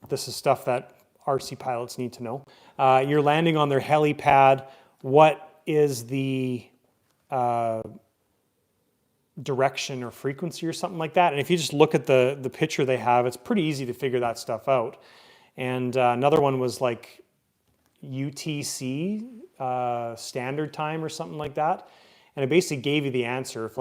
this is stuff that RC pilots need to know. You're landing on their helipad. What is the direction or frequency or something like that? And if you just look at the picture they have, it's pretty easy to figure that stuff out. And another one was like UTC, standard time or something like that. And it basically gave you the answer.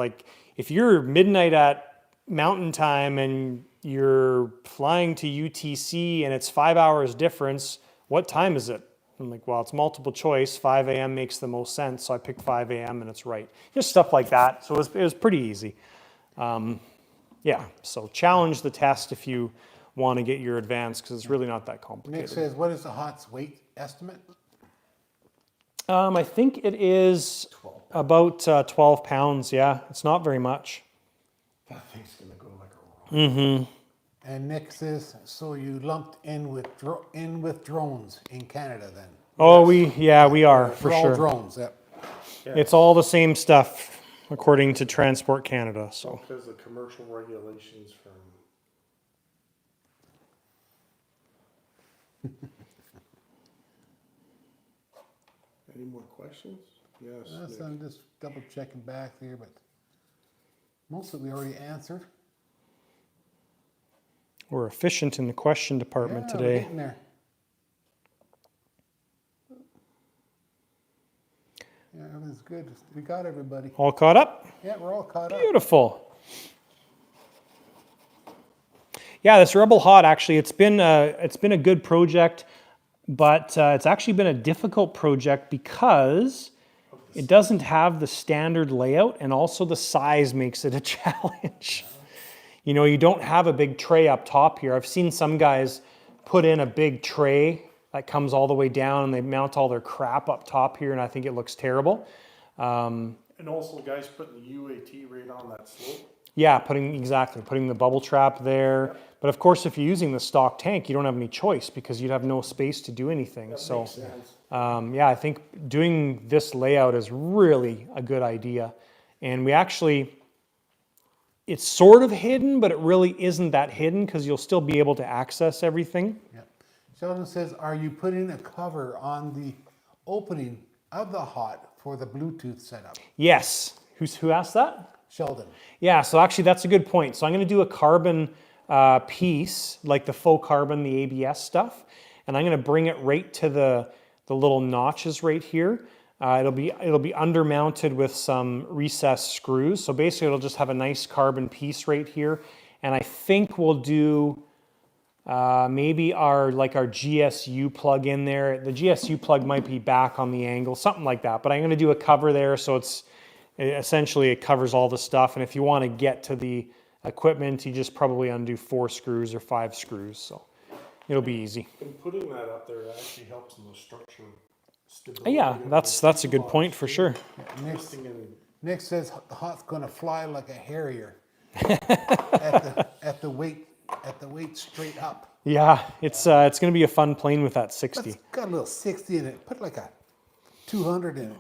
If you're midnight at mountain time and you're flying to UTC and it's 5 hours difference, what time is it? I'm like, well, it's multiple choice. 5 a.m. makes the most sense. So I picked 5 a.m. and it's right. Just stuff like that. So it was pretty easy. Yeah, so challenge the test if you want to get your advanced because it's really not that complicated. Nick says, what is the HOTS weight estimate? I think it is about 12 pounds. Yeah, it's not very much. That thing's gonna go like a rock. And Nick says, so you lumped in with drones in Canada then? Oh, we are for They're all sure. drones, yep. It's all the same stuff according to Transport Canada. So Because the commercial regulations from. Any more questions? Yes. So Nick. I'm just double checking back there, but most of it we already answered. we're efficient in the question department Yeah, we're today. getting there. Yeah, everything's good. We got everybody. All caught up? Yeah, we're all caught up. Beautiful. Yeah, this Rebel Hot actually, it's been a good project, but it's actually been a difficult project because it doesn't have the standard layout, and also the size makes it a challenge. You know, you don't have a big tray up top here. I've seen some guys put in a big tray that comes all the way down, and they mount all their crap up top here, and I think it looks terrible. And also, guys, putting the UAT right on that slope. Yeah, putting the bubble trap there. Yep. But of course, if you're using the stock tank, you don't have any choice because you'd have no space to do anything. That So, makes sense. yeah, I think doing this layout is really a good idea. And we actually, it's sort of hidden, but it really isn't that hidden because you'll still be able to access everything. Yeah. Sheldon says, are you putting a cover on the opening of the Hot for the Bluetooth setup? Yes. Who asked that? Sheldon. Yeah, so actually that's a good point. So I'm going to do a carbon piece, like the faux carbon, the ABS stuff, and I'm going to bring it right to the little notches right here. It'll be undermounted with some recessed screws. So basically it'll just have a nice carbon piece right here. And I think we'll do maybe our GSU plug in there. The GSU plug might be back on the angle, something like that. But I'm going to do a cover there, so essentially it covers all the stuff. And if you want to get to the equipment, you just probably undo 4 screws or 5 screws. So it'll be easy. And putting that up there actually helps in the structure stability. Yeah, that's a good point for sure. Yeah, Nick says the Hot's going to fly like a Harrier at the weight straight up. Yeah, it's going to be a fun plane with that 60. It's got a little 60 in it. Put like a 200 in it.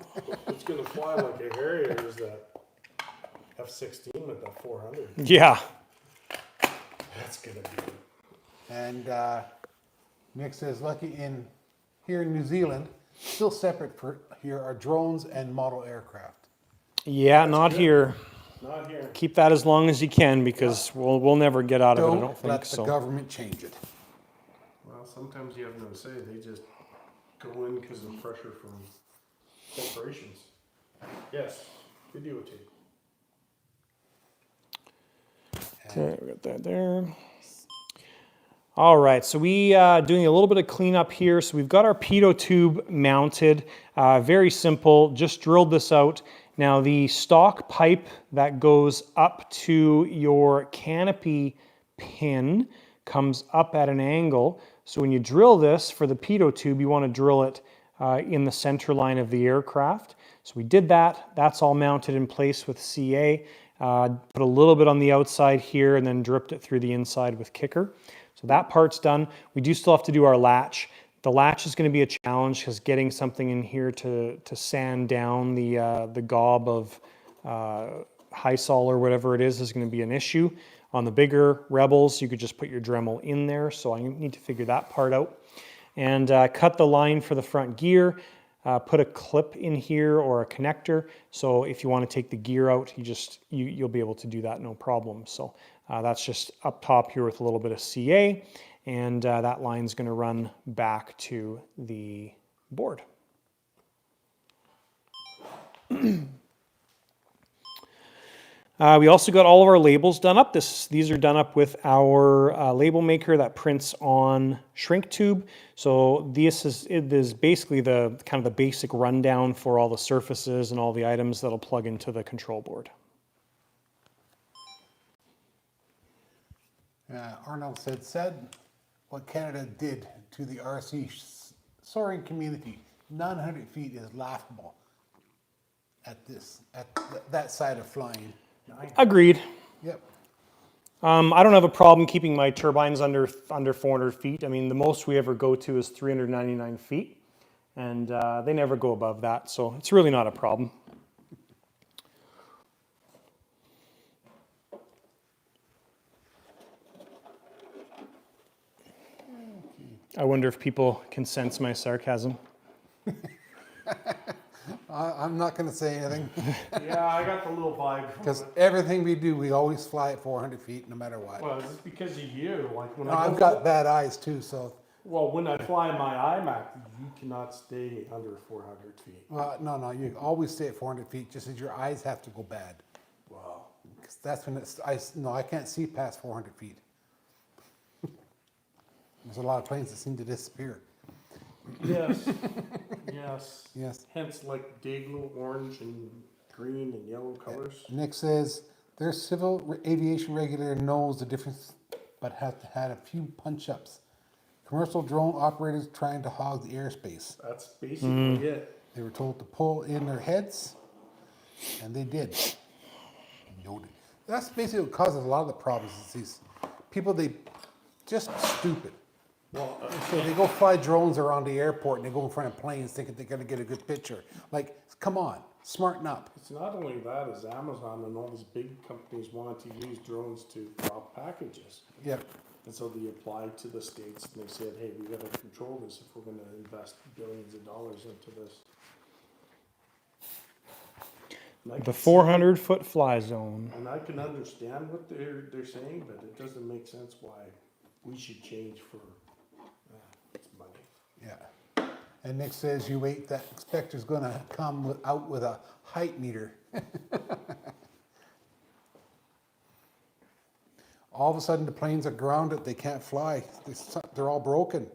It's going to fly like a Harrier is that F-16 with that 400. Yeah. That's going to be. And Nick says, lucky here in New Zealand, still separate for here are drones and model aircraft. Yeah, not here. Not here. Keep that as long as you can because we'll never get out of it, I don't think let the so. government change it. Well, sometimes you have no say. They just go in because of pressure from corporations. Yes, we do it too. Okay, we got that there. All right, so we doing a little bit of cleanup here. So we've got our pitot tube mounted, very simple, just drilled this out. Now the stock pipe that goes up to your canopy pin comes up at an angle. So when you drill this for the pitot tube, you want to drill it in the center line of the aircraft. So we did that. That's all mounted in place with CA. Put a little bit on the outside here and then dripped it through the inside with kicker. So that part's done. We do still have to do our latch. The latch is going to be a challenge because getting something in here to sand down the gob of Hysol or whatever it is going to be an issue. On the bigger Rebels, you could just put your Dremel in there. So I need to figure that part out. And cut the line for the front gear. Put a clip in here or a connector. So if you want to take the gear out, you'll be able to do that no problem. So that's just up top here with a little bit of CA. And that line's going to run back to the board. We also got all of our labels done up. These are done up with our label maker that prints on shrink tube. So it is basically the kind of the basic rundown for all the surfaces and all the items that'll plug into the control board. Arnold said what Canada did to the RC soaring community. 900 feet is laughable at that side of flying. Agreed. Yep. I don't have a problem keeping my turbines under 400 feet. I mean, the most we ever go to is 399 feet, and they never go above that, so it's really not a problem. I wonder if people can sense my sarcasm. I'm not going to say anything Yeah, I got the little vibe from because it. everything we do, we always fly at 400 feet no matter what. Well, it's because of you. Like when No, I I've got bad eyes too, so well, when I fly my iMac, you cannot stay under 400 feet. no, you always stay at 400 feet just as your eyes have to go bad. Wow. 'Cause that's when I can't see past 400 feet. There's a lot of planes that seem to disappear. Yes. Yes. Yes. Hence, like Dayglow orange and green and yellow colors. Nick says their civil aviation regulator knows the difference, but has had a few punch-ups. Commercial drone operators trying to hog the airspace. That's basically it. They were told to pull in their heads, and they did. Noted. That's basically what causes a lot of the problems. Is these people, they just stupid. Well, So they go fly drones around the airport and they go in front of planes thinking they're going to get a good picture. Like, come on, smarten up. it's not only that, as Amazon and all these big companies want to use drones to drop packages. Yep. And so they applied to the states and they said, hey, we got to control this if we're going to invest billions of dollars into this. And I The can see- 400-foot fly zone. And I can understand what they're saying, but it doesn't make sense why we should change for it's money. Yeah. And Nick says you wait, that inspector's going to come out with a height meter. All of a sudden the planes are grounded, they can't fly. They're all broken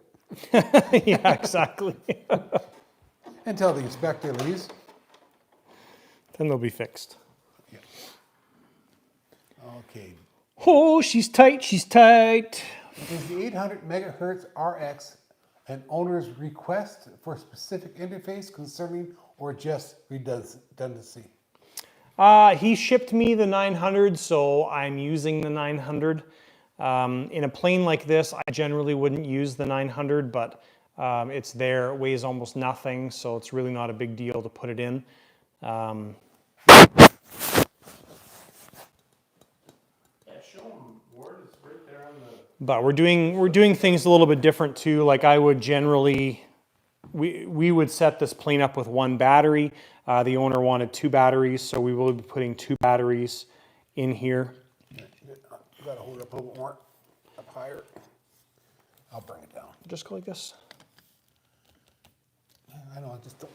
Yeah, exactly. until the inspector leaves. Then they'll be fixed. Okay. Oh, she's tight, she's tight. Is the 800 megahertz RX an owner's request for a specific interface concerning or just redundancy? He shipped me the 900, so I'm using the 900. In a plane like this, I generally wouldn't use the 900, but it's there, it weighs almost nothing, so it's really not a big deal to put it in. Yeah, show them Word is right there on the. But we're doing things a little bit different too. Like I would generally, we would set this plane up with one battery. The owner wanted 2 batteries, so we will be putting 2 batteries in here. You got to hold it up a little more, up higher. I'll bring it down. Just go like this. I know, I just don't.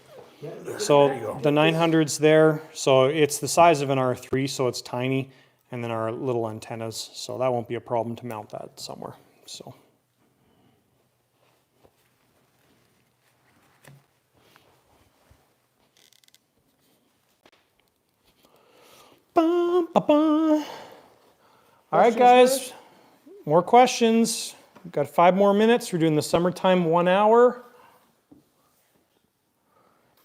So the 900's there. So it's the size of an R3, so it's tiny, and then our little antennas. So that won't be a problem to mount that somewhere. So. Bum, ba, bum. All right, guys. More questions. We've got 5 more minutes. We're doing the summertime 1 hour.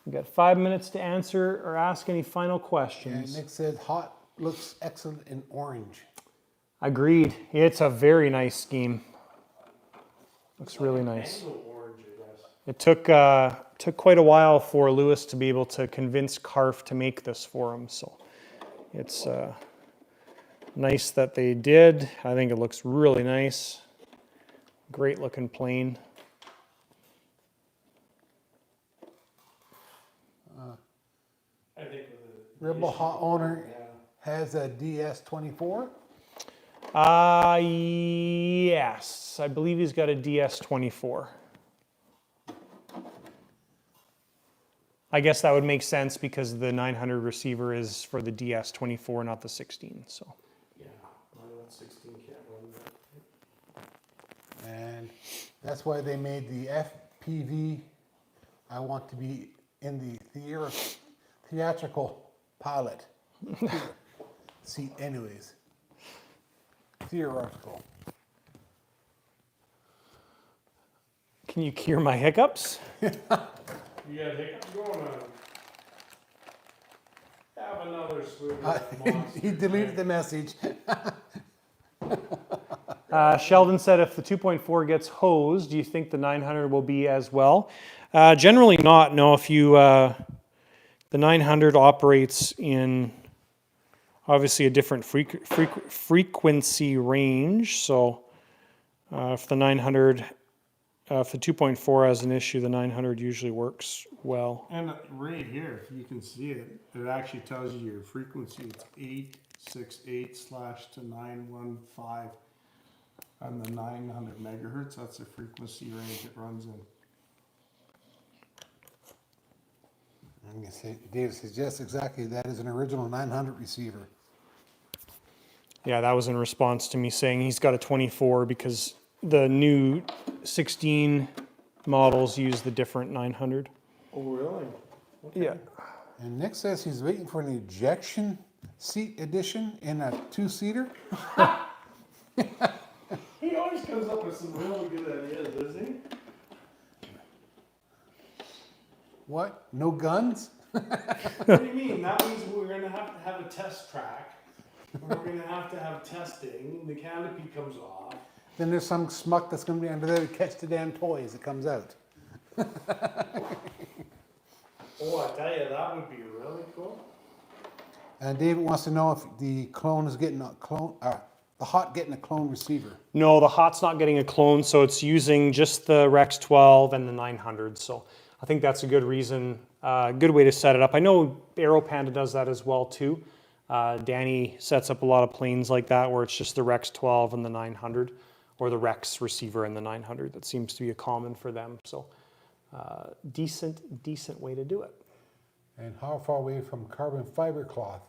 We've got 5 minutes to answer or ask any final And questions. Nick said hot looks excellent in orange. Agreed. It's a very nice scheme. Looks really nice. Mango orange, I guess. It took quite a while for Lewis to be able to convince Carf to make this for him. So it's nice that they did. I think it looks really nice. Great looking plane. I think Rebel Hot owner has a DS24. Yes, I believe he's got a DS24. I guess that would make sense because the 900 receiver is for the DS24, not the 16. So. Yeah, well, that 16 can't run that. And that's why they made the FPV. I want to be in the theatrical pilot seat anyways. Theoretical. Can you cure my hiccups? You got hiccups going on. Have another swig of Monster. He deleted the message. Yeah, Sheldon said if the 2.4 gets hosed, do you think the 900 will be as well? Generally not. No, if you the 900 operates in obviously a different frequency range. So if the 900, if the 2.4 has an issue, the 900 usually works well. And right here, if you can see it, it actually tells you your frequency. It's 868/915 on the 900 megahertz. That's the frequency range it runs in. I'm going to say, Dave suggests exactly that is an original 900 receiver. Yeah, that was in response to me saying he's got a 24 because the new 16 models use the different 900. Oh, really? Okay. Yeah. And Nick says he's waiting for an ejection seat edition in a two-seater. He always comes up with some really good ideas, doesn't he? What? No guns? What do you mean? That means we're going to have a test track. We're going to have testing. The canopy comes off. Then there's some schmuck that's going to be under there to catch the damn toy as it comes out. Oh, I tell you, that would be really cool. And David wants to know if the clone is getting a clone, the hot getting a clone receiver. No, the hot's not getting a clone, so it's using just the Rex 12 and the 900. So I think that's a good reason, good way to set it up. I know Aero Panda does that as well too. Danny sets up a lot of planes like that where it's just the Rex 12 and the 900, or the Rex receiver and the 900. That seems to be a common for them. So decent way to do it. And how far away from carbon fiber cloth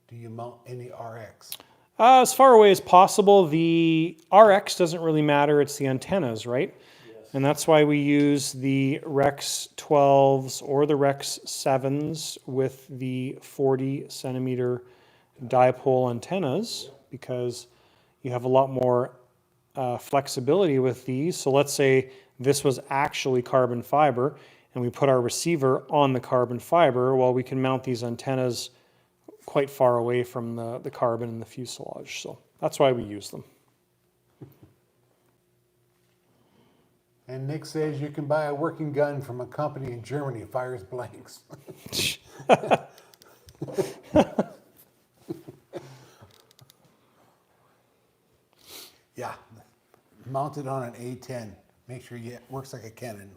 do you mount any RX? As far away as possible. The RX doesn't really matter. It's the antennas, right? Yes. And that's why we use the Rex 12s or the Rex 7s with the 40 centimeter dipole antennas, because you have a lot more flexibility with these. So let's say this was actually carbon fiber and we put our receiver on the carbon fiber. Well, we can mount these antennas quite far away from the carbon and the fuselage. So that's why we use them. And Nick says you can buy a working gun from a company in Germany that fires blanks. Yeah, mounted on an A10. Make sure it works like a cannon.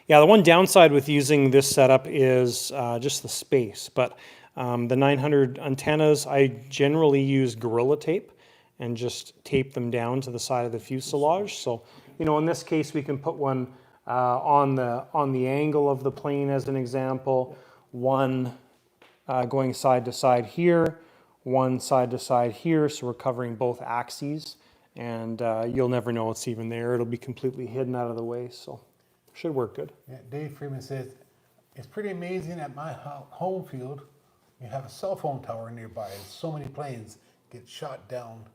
Yeah, the one downside with using this setup is just the space. But the 900 antennas, I generally use Gorilla Tape and just tape them down to the side of the fuselage. So, you know, in this case, we can put one on the angle of the plane as an example, one going side to side here, one side to side here, so we're covering both axes, and you'll never know it's even there. It'll be completely hidden out of the way, so should work good. Yeah, Dave Freeman says, it's pretty amazing at my home field, you have a cell phone tower nearby, and so many planes get shot down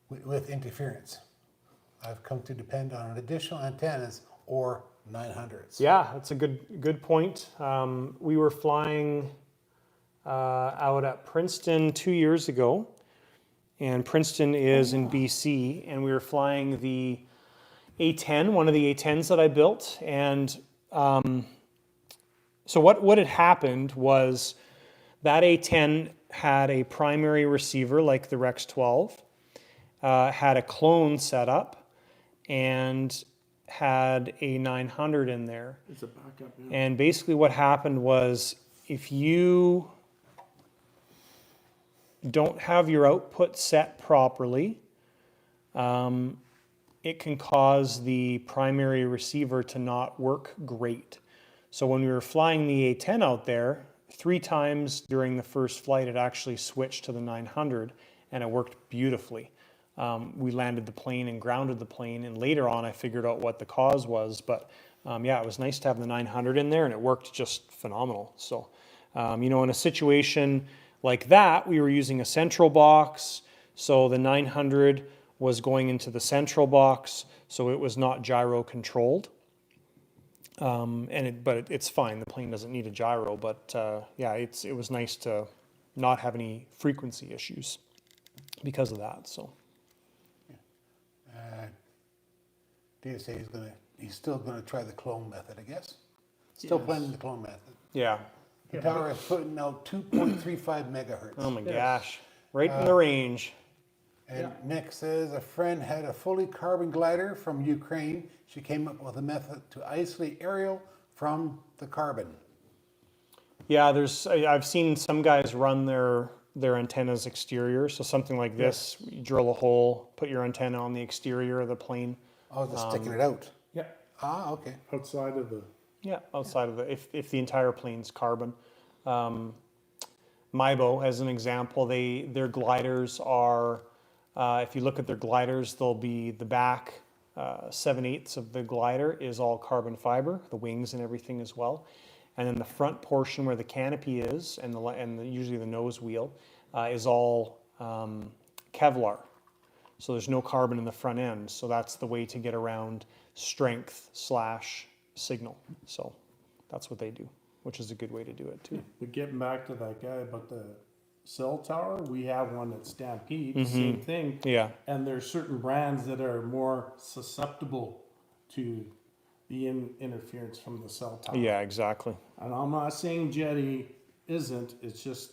with interference. I've come to depend on additional antennas or 900s. Yeah, that's a good point. We were flying out at Princeton 2 years ago, and Princeton is in BC, and we were flying the A10, one of the A10s that I built, and so what had happened was that A10 had a primary receiver like the Rex 12, had a clone set up, and had a 900 in there. It's a backup. Yeah. And basically what happened was, if you don't have your output set properly, it can cause the primary receiver to not work great. So when we were flying the A10 out there, 3 times during the first flight it actually switched to the 900 and it worked beautifully. We landed the plane and grounded the plane, and later on I figured out what the cause was, but yeah, it was nice to have the 900 in there and it worked just phenomenal. So, you know, in a situation like that, we were using a central box, so the 900 was going into the central box, so it was not gyro controlled. But it's fine, the plane doesn't need a gyro, but yeah, it was nice to not have any frequency issues because of that, so. DSA he's still gonna try the clone method, I guess. Still Yes. planning the clone method. Yeah. The tower is putting out 2.35 megahertz. Oh my Yes. gosh. Right in the range. And Nick says a friend had a fully carbon glider from Ukraine. She came up with a method to isolate aerial from the carbon. Yeah, I've seen some guys run their antennas exterior. So something like this, you drill a hole, put your antenna on the exterior of the plane. Oh, just sticking it out. Yeah. Ah, okay. Outside of the. Yeah, outside of if the entire plane's carbon. Maibo, as an example, their gliders are, if you look at their gliders, they'll be the back 7/8 of the glider is all carbon fiber, the wings and everything as well. And then the front portion where the canopy is and usually the nose wheel is all Kevlar. So there's no carbon in the front end. So that's the way to get around strength / signal. So that's what they do, which is a good way to do it too. But getting back to that guy about the cell tower, we have one at Stampede, same thing. Yeah. And there's certain brands that are more susceptible to the interference from the cell tower. Yeah, exactly. And I'm not saying Jeti isn't, it's just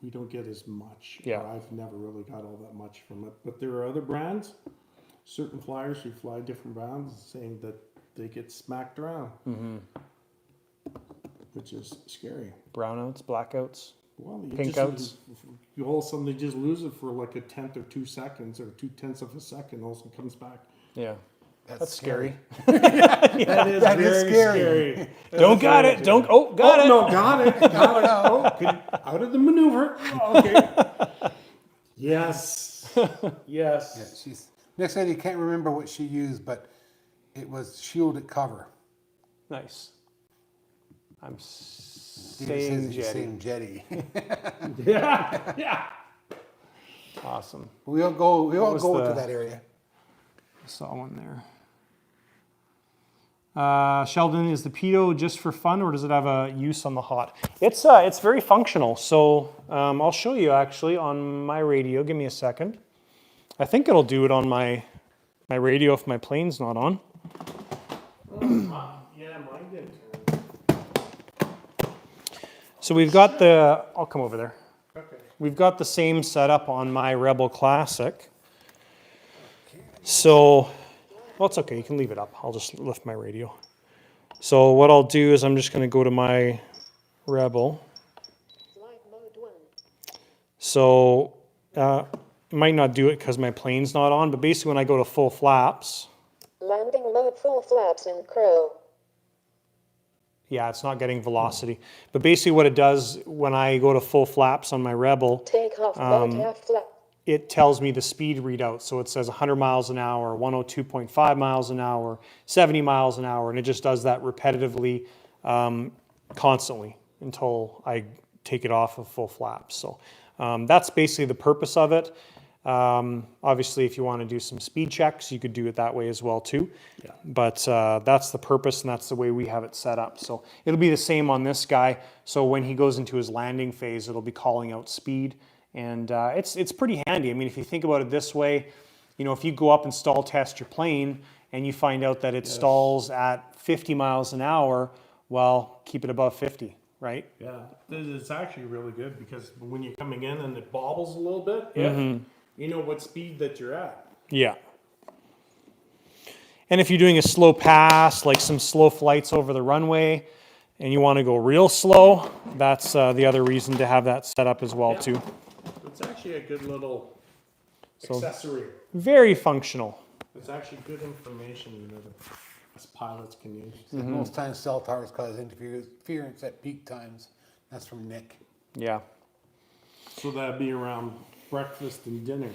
we don't get as much. Yeah. Or I've never really got all that much from it. But there are other brands, certain flyers who fly different brands, saying that they get smacked around, which is scary. Brownouts, blackouts. Well, you Pink just outs. you all of a sudden they just lose it for like a tenth or 2 seconds or 2/10 of a second, all of a sudden comes back. Yeah. That's scary. That is That is very scary. Don't got it. Don't. Oh, got it. No, got it. Got it. Oh, out of the maneuver. Oh, okay. Yes. Yes. Yeah, Nick said he can't remember what she used, but it was shielded cover. Nice. I'm Steve saying says he's Jeti. saying Jeti. Yeah. Yeah. Awesome. We all go was to the- that area. I saw one there. Sheldon, is the Pitot just for fun, or does it have a use on the hot? It's very functional. So I'll show you actually on my radio. Give me a second. I think it'll do it on my radio if my plane's not on. Yeah, mine did. So we've got the. I'll come over there. Okay. We've got the same setup on my Rebel Classic. So, well, it's okay. You can leave it up. I'll just lift my radio. So what I'll do is I'm just going to go to my Rebel. Flight mode 1. So, might not do it because my plane's not on, but basically when I go to full flaps, Landing mode full flaps in crow. yeah, it's not getting velocity. But basically what it does when I go to full flaps on my Rebel, Take off mode half flap. it tells me the speed readout. So it says 100 miles an hour, 102.5 miles an hour, 70 miles an hour, and it just does that repetitively, constantly until I take it off of full flaps. So that's basically the purpose of it. Obviously, if you want to do some speed checks, you could do it that way as well too. Yeah. But that's the purpose, and that's the way we have it set up. So it'll be the same on this guy. So when he goes into his landing phase, it'll be calling out speed. And it's pretty handy. I mean, if you think about it this way, you know, if you go up and stall test your plane and you find out that it stalls at 50 miles an hour, well, keep it above 50, right? Yeah, it's actually really good because when you're coming in and it bobbles a little bit, you know what speed that you're at. Yeah. And if you're doing a slow pass, like some slow flights over the runway, and you want to go real slow, that's the other reason to have that set up as well too. It's actually a good little accessory. Very functional. It's actually good information, you know, that us pilots can use. Most times cell towers cause interference at peak times. That's from Nick. Yeah. So that'd be around breakfast and dinner.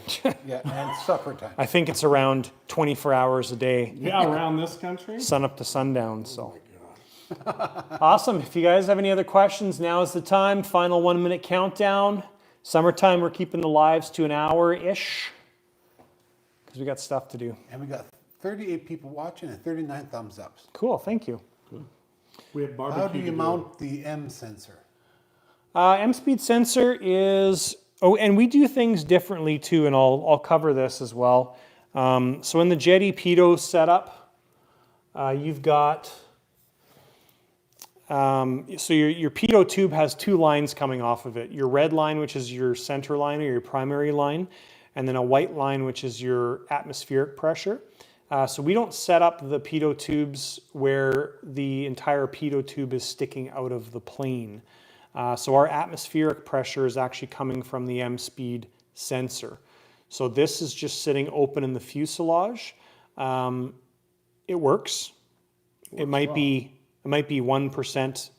Yeah, and supper time. I think it's around 24 hours a day, Yeah, around this country. sun up to sundown. So awesome. If you guys have any other questions, now is the time. Final 1 minute countdown. Summertime, we're keeping the lives to an hour-ish because we got stuff to do. And we got 38 people watching and 39 thumbs ups. Cool. Thank you. We have barbecue. How do to you mount the M sensor? M-speed sensor is, oh, and we do things differently too, and I'll cover this as well. So in the Jeti Pitot setup, you've got, so your Pitot tube has two lines coming off of it. Your red line, which is your center line or your primary line, and then a white line, which is your atmospheric pressure. So we don't set up the Pitot tubes where the entire Pitot tube is sticking out of the plane. So our atmospheric pressure is actually coming from the M-speed sensor. So this is just sitting open in the fuselage. It works. It might be 1%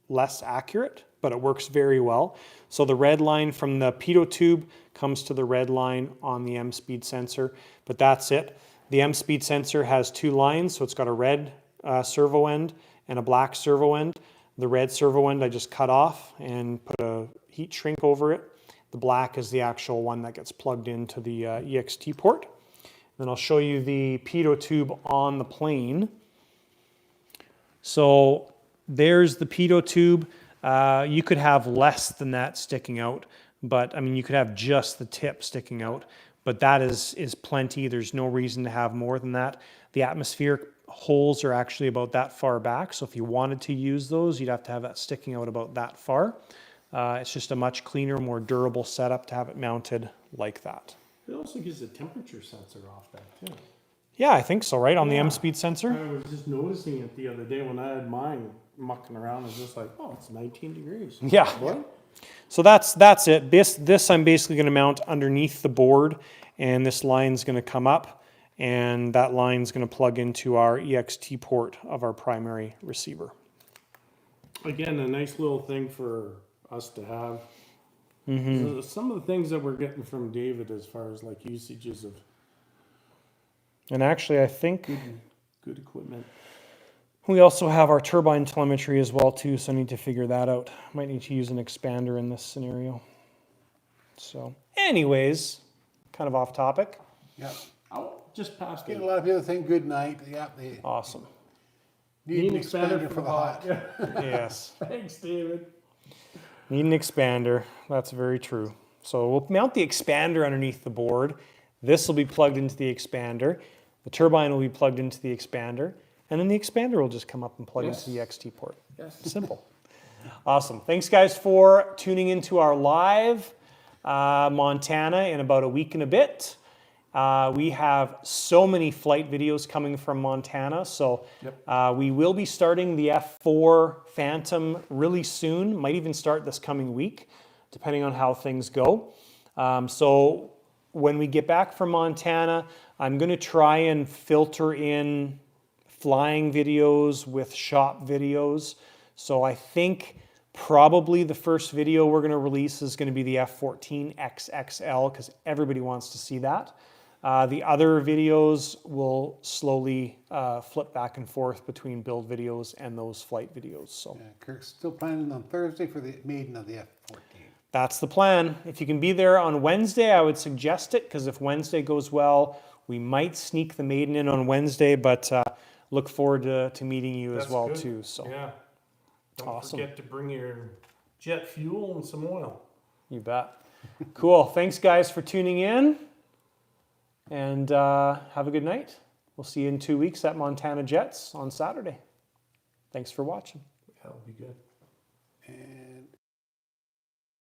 less accurate, but it works very well. So the red line from the Pitot tube comes to the red line on the M-speed sensor, but that's it. The M-speed sensor has two lines, so it's got a red servo end and a black servo end. The red servo end I just cut off and put a heat shrink over it. The black is the actual one that gets plugged into the EXT port. Then I'll show you the Pitot tube on the plane. So there's the Pitot tube. You could have less than that sticking out, but I mean, you could have just the tip sticking out, but that is plenty. There's no reason to have more than that. The atmospheric holes are actually about that far back, so if you wanted to use those, you'd have to have that sticking out about that far. It's just a much cleaner, more durable setup to have it mounted like that. It also gives a temperature sensor off that too. Yeah, I think so, right? On the Yeah. M-speed sensor? I was just noticing it the other day when I had mine mucking around. I was just like, oh, it's 19 degrees. Yeah. What? So that's it. This I'm basically going to mount underneath the board, and this line's going to come up, and that line's going to plug into our EXT port of our primary receiver. Again, a nice little thing for us to have. So some of the things that we're getting from David as far as like usages of And actually, I think good equipment. we also have our turbine telemetry as well too, so I need to figure that out. Might need to use an expander in this scenario. So anyways, kind of off topic. Yeah. Oh, just past Get it. a lot of people think good night. Yeah, they Awesome. need an expander for the hot. Yeah. Yes. Thanks, David. Need an expander. That's very true. So we'll mount the expander underneath the board. This will be plugged into the expander. The turbine will be plugged into the expander. And then the expander will just come up and plug into the XT port. Yes. Simple. Awesome. Thanks, guys, for tuning into our live Montana in about a week and a bit. We have so many flight videos coming from Montana, so we will be starting the F4 Phantom really soon. Might even start this coming week, depending on how things go. So when we get back from Montana, I'm going to try and filter in flying videos with shop videos. So I think probably the first video we're going to release is going to be the F14 XXL because everybody wants to see that. The other videos will slowly flip back and forth between build videos and those flight videos. So Yeah, Kirk's still planning on Thursday for the maiden of the F-14. that's the plan. If you can be there on Wednesday, I would suggest it because if Wednesday goes well, we might sneak the maiden in on Wednesday, but look forward to meeting you as That's well good. too. So Yeah. Don't Awesome. forget to bring your jet fuel and some oil. you bet. Cool. Thanks, guys, for tuning in. And have a good night. We'll see you in 2 weeks at Montana Jets on Saturday. Thanks for watching. That'll be good. And